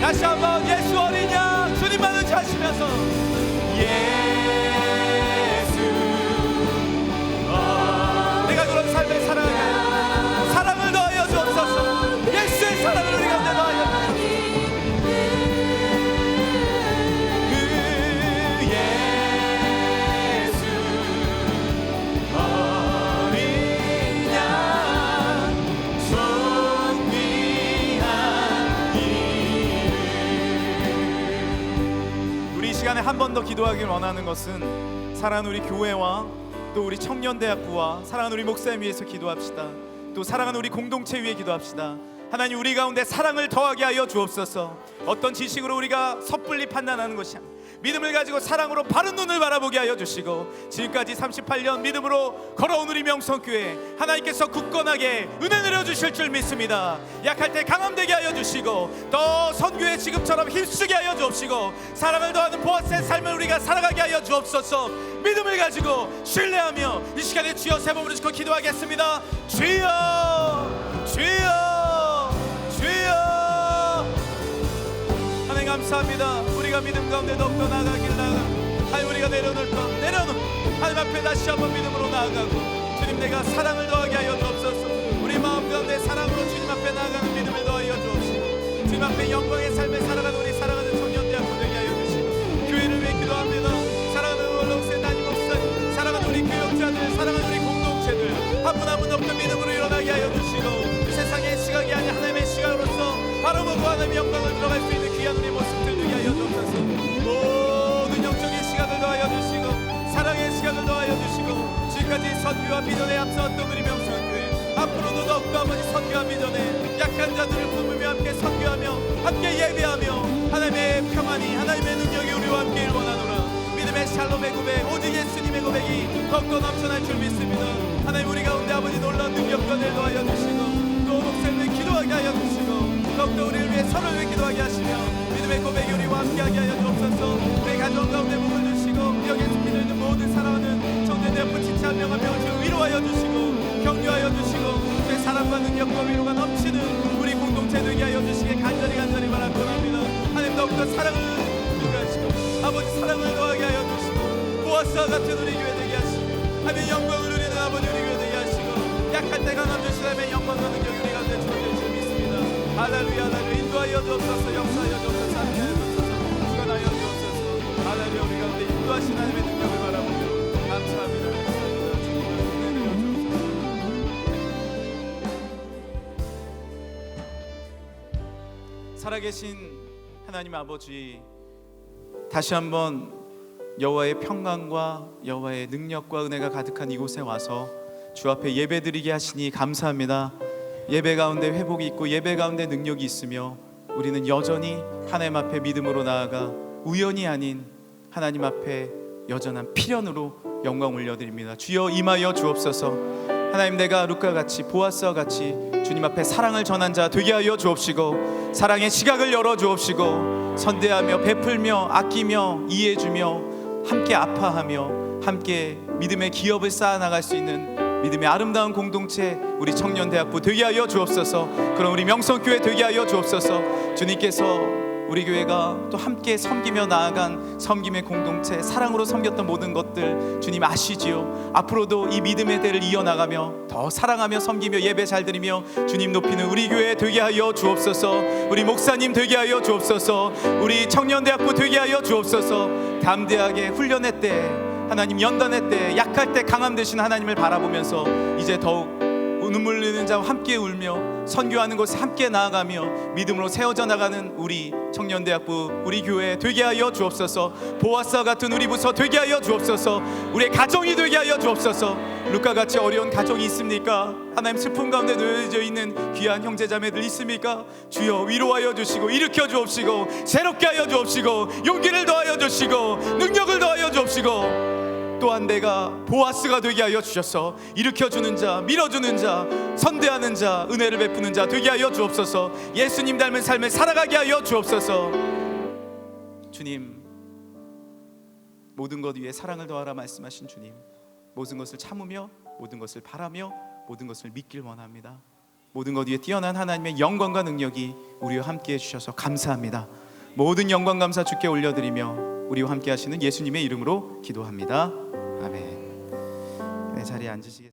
[SPEAKER 2] 다시 한번 예수 어린 양 주님만을 찾으면서 내가 그런 삶을 살아가게 사랑을 더하여 주옵소서. 예수의 사랑을 우리 가운데 더하여 주옵소서. 그 예수 어린 양 존귀한 이름. 우리 이 시간에 한 번 더 기도하길 원하는 것은 사랑하는 우리 교회와 또 우리 청년대학부와 사랑하는 우리 목사님 위해서 기도합시다. 또 사랑하는 우리 공동체 위해 기도합시다. 하나님 우리 가운데 사랑을 더하게 하여 주옵소서. 어떤 지식으로 우리가 섣불리 판단하는 것이 아니라 믿음을 가지고 사랑으로 바른 눈을 바라보게 하여 주시고 지금까지 38년 믿음으로 걸어온 우리 명성교회 하나님께서 굳건하게 은혜 내려주실 줄 믿습니다. 약할 때 강함되게 하여 주시고 더 선교회 지금처럼 힘쓰게 하여 주옵시고 사랑을 더하는 보아스의 삶을 우리가 살아가게 하여 주옵소서. 믿음을 가지고 신뢰하며 이 시간에 주여 세 번 부르시고 기도하겠습니다. 주여 주여 주여. 하나님 감사합니다. 우리가 믿음 가운데 더욱더 나아가길 하나님 우리가 내려놓을 것 내려놓 하나님 앞에 다시 한번 믿음으로 나아가고 주님 내가 사랑을 더하게 하여 주옵소서. 우리 마음 가운데 사랑으로 주님 앞에 나아가는 믿음을 더하여 주옵시고 주님 앞에 영광의 삶을 살아가는 우리 사랑하는 청년대학부 되게 하여 주시고 교회를 위해 기도합니다. 사랑하는 원로세 담임 목사님 사랑하는 우리 교역자들 사랑하는 우리 공동체들 한 분 한 분 없는 믿음으로 일어나게 하여 주시고 세상의 시각이 아닌 하나님의 시각으로서 바로 보고 하나님의 영광을 들어갈 수 있는 귀한 우리 모습들 되게 하여 주옵소서. 모든 영적인 시각을 더하여 주시고 사랑의 시각을 더하여 주시고 지금까지 선교와 비전에 앞서왔던 우리 명성교회 앞으로도 더욱더 아버지 선교와 비전에 약한 자들을 품으며 함께 선교하며 함께 예배하며 하나님의 평안이 하나님의 능력이 우리와 함께 일원하노라. 믿음의 샬롬의 고백 오직 예수님의 고백이 더욱더 넘쳐날 줄 믿습니다. 하나님 우리 가운데 아버지 놀라운 능력권을 더하여 주시고 또 목사님을 기도하게 하여 주시고 더욱더 우리를 위해 서로를 위해 기도하게 하시며 믿음의 고백이 우리와 함께하게 하여 주옵소서. 우리 가정 가운데 복을 주시고 여기에서 기도있는 모든 사랑하는 청년대학부 지체 한 명 한 명을 지금 위로하여 주시고 격려하여 주시고 주의 사랑과 능력과 위로가 넘치는 우리 공동체 되게 하여 주시게 간절히 바라옵나이다. 하나님 더욱더 사랑을 누리시고 아버지 사랑을 더하게 하여 주시고 보아스와 같은 우리 교회 되게 하시고 하나님 영광을 누리는 아버지 우리 교회 되게 하시고 약할 때 강함 주시는 하나님의 영광과 능력이 우리 가운데 주어질 줄 믿습니다. 할렐루야. 할렐루야. 인도하여 주옵소서. 역사하여 주옵소서. 함께하여 주옵소서. 주관하여 주옵소서. 할렐루야. 우리 가운데 인도하신 하나님의 능력을 바라보며 감사합니다. 살아계신 하나님 아버지 다시 한번 여호와의 평강과 여호와의 능력과 은혜가 가득한 이곳에 와서 주 앞에 예배드리게 하시니 감사합니다. 예배 가운데 회복이 있고 예배 가운데 능력이 있으며 우리는 여전히 하나님 앞에 믿음으로 나아가 우연이 아닌 하나님 앞에 여전한 필연으로 영광 올려드립니다. 주여 임하여 주옵소서. 하나님, 내가 룻과 같이, 보아스와 같이 주님 앞에 사랑을 전한 자 되게 하여 주옵시고, 사랑의 시각을 열어 주옵시고, 선대하며 베풀며 아끼며 이해해주며 함께 아파하며 함께 믿음의 기업을 쌓아나갈 수 있는 믿음의 아름다운 공동체, 우리 청년대학부 되게 하여 주옵소서. 그럼 우리 명성교회 되게 하여 주옵소서. 주님께서 우리 교회가 또 함께 섬기며 나아간 섬김의 공동체, 사랑으로 섬겼던 모든 것들 주님 아시지요. 앞으로도 이 믿음의 대를 이어나가며 더 사랑하며 섬기며 예배 잘 드리며 주님 높이는 우리 교회 되게 하여 주옵소서. 우리 목사님 되게 하여 주옵소서. 우리 청년대학부 되게 하여 주옵소서. 담대하게 훈련의 때, 하나님 연단의 때, 약할 때 강함 되신 하나님을 바라보면서 이제 더욱 눈물 흘리는 자와 함께 울며 선교하는 곳에 함께 나아가며 믿음으로 세워져 나가는 우리 청년대학부, 우리 교회 되게 하여 주옵소서. 보아스와 같은 우리 부서 되게 하여 주옵소서. 우리의 가정이 되게 하여 주옵소서. 룻과같이 어려운 가정이 있습니까? 하나님, 슬픔 가운데 놓여져 있는 귀한 형제자매들 있습니까? 주여 위로하여 주시고 일으켜 주옵시고 새롭게 하여 주옵시고 용기를 더하여 주시고 능력을 더하여 주옵시고, 또한 내가 보아스가 되게 하여 주셔서 일으켜주는 자, 밀어주는 자, 선대하는 자, 은혜를 베푸는 자 되게 하여 주옵소서. 예수님 닮은 삶을 살아가게 하여 주옵소서. 주님, 모든 것 위에 사랑을 더하라 말씀하신 주님, 모든 것을 참으며 모든 것을 바라며 모든 것을 믿길 원합니다. 모든 것 위에 뛰어난 하나님의 영광과 능력이 우리와 함께 해주셔서 감사합니다. 모든 영광 감사 주께 올려드리며 우리와 함께 하시는 예수님의 이름으로 기도합니다. 아멘. 네, 자리에 앉으시겠습니다.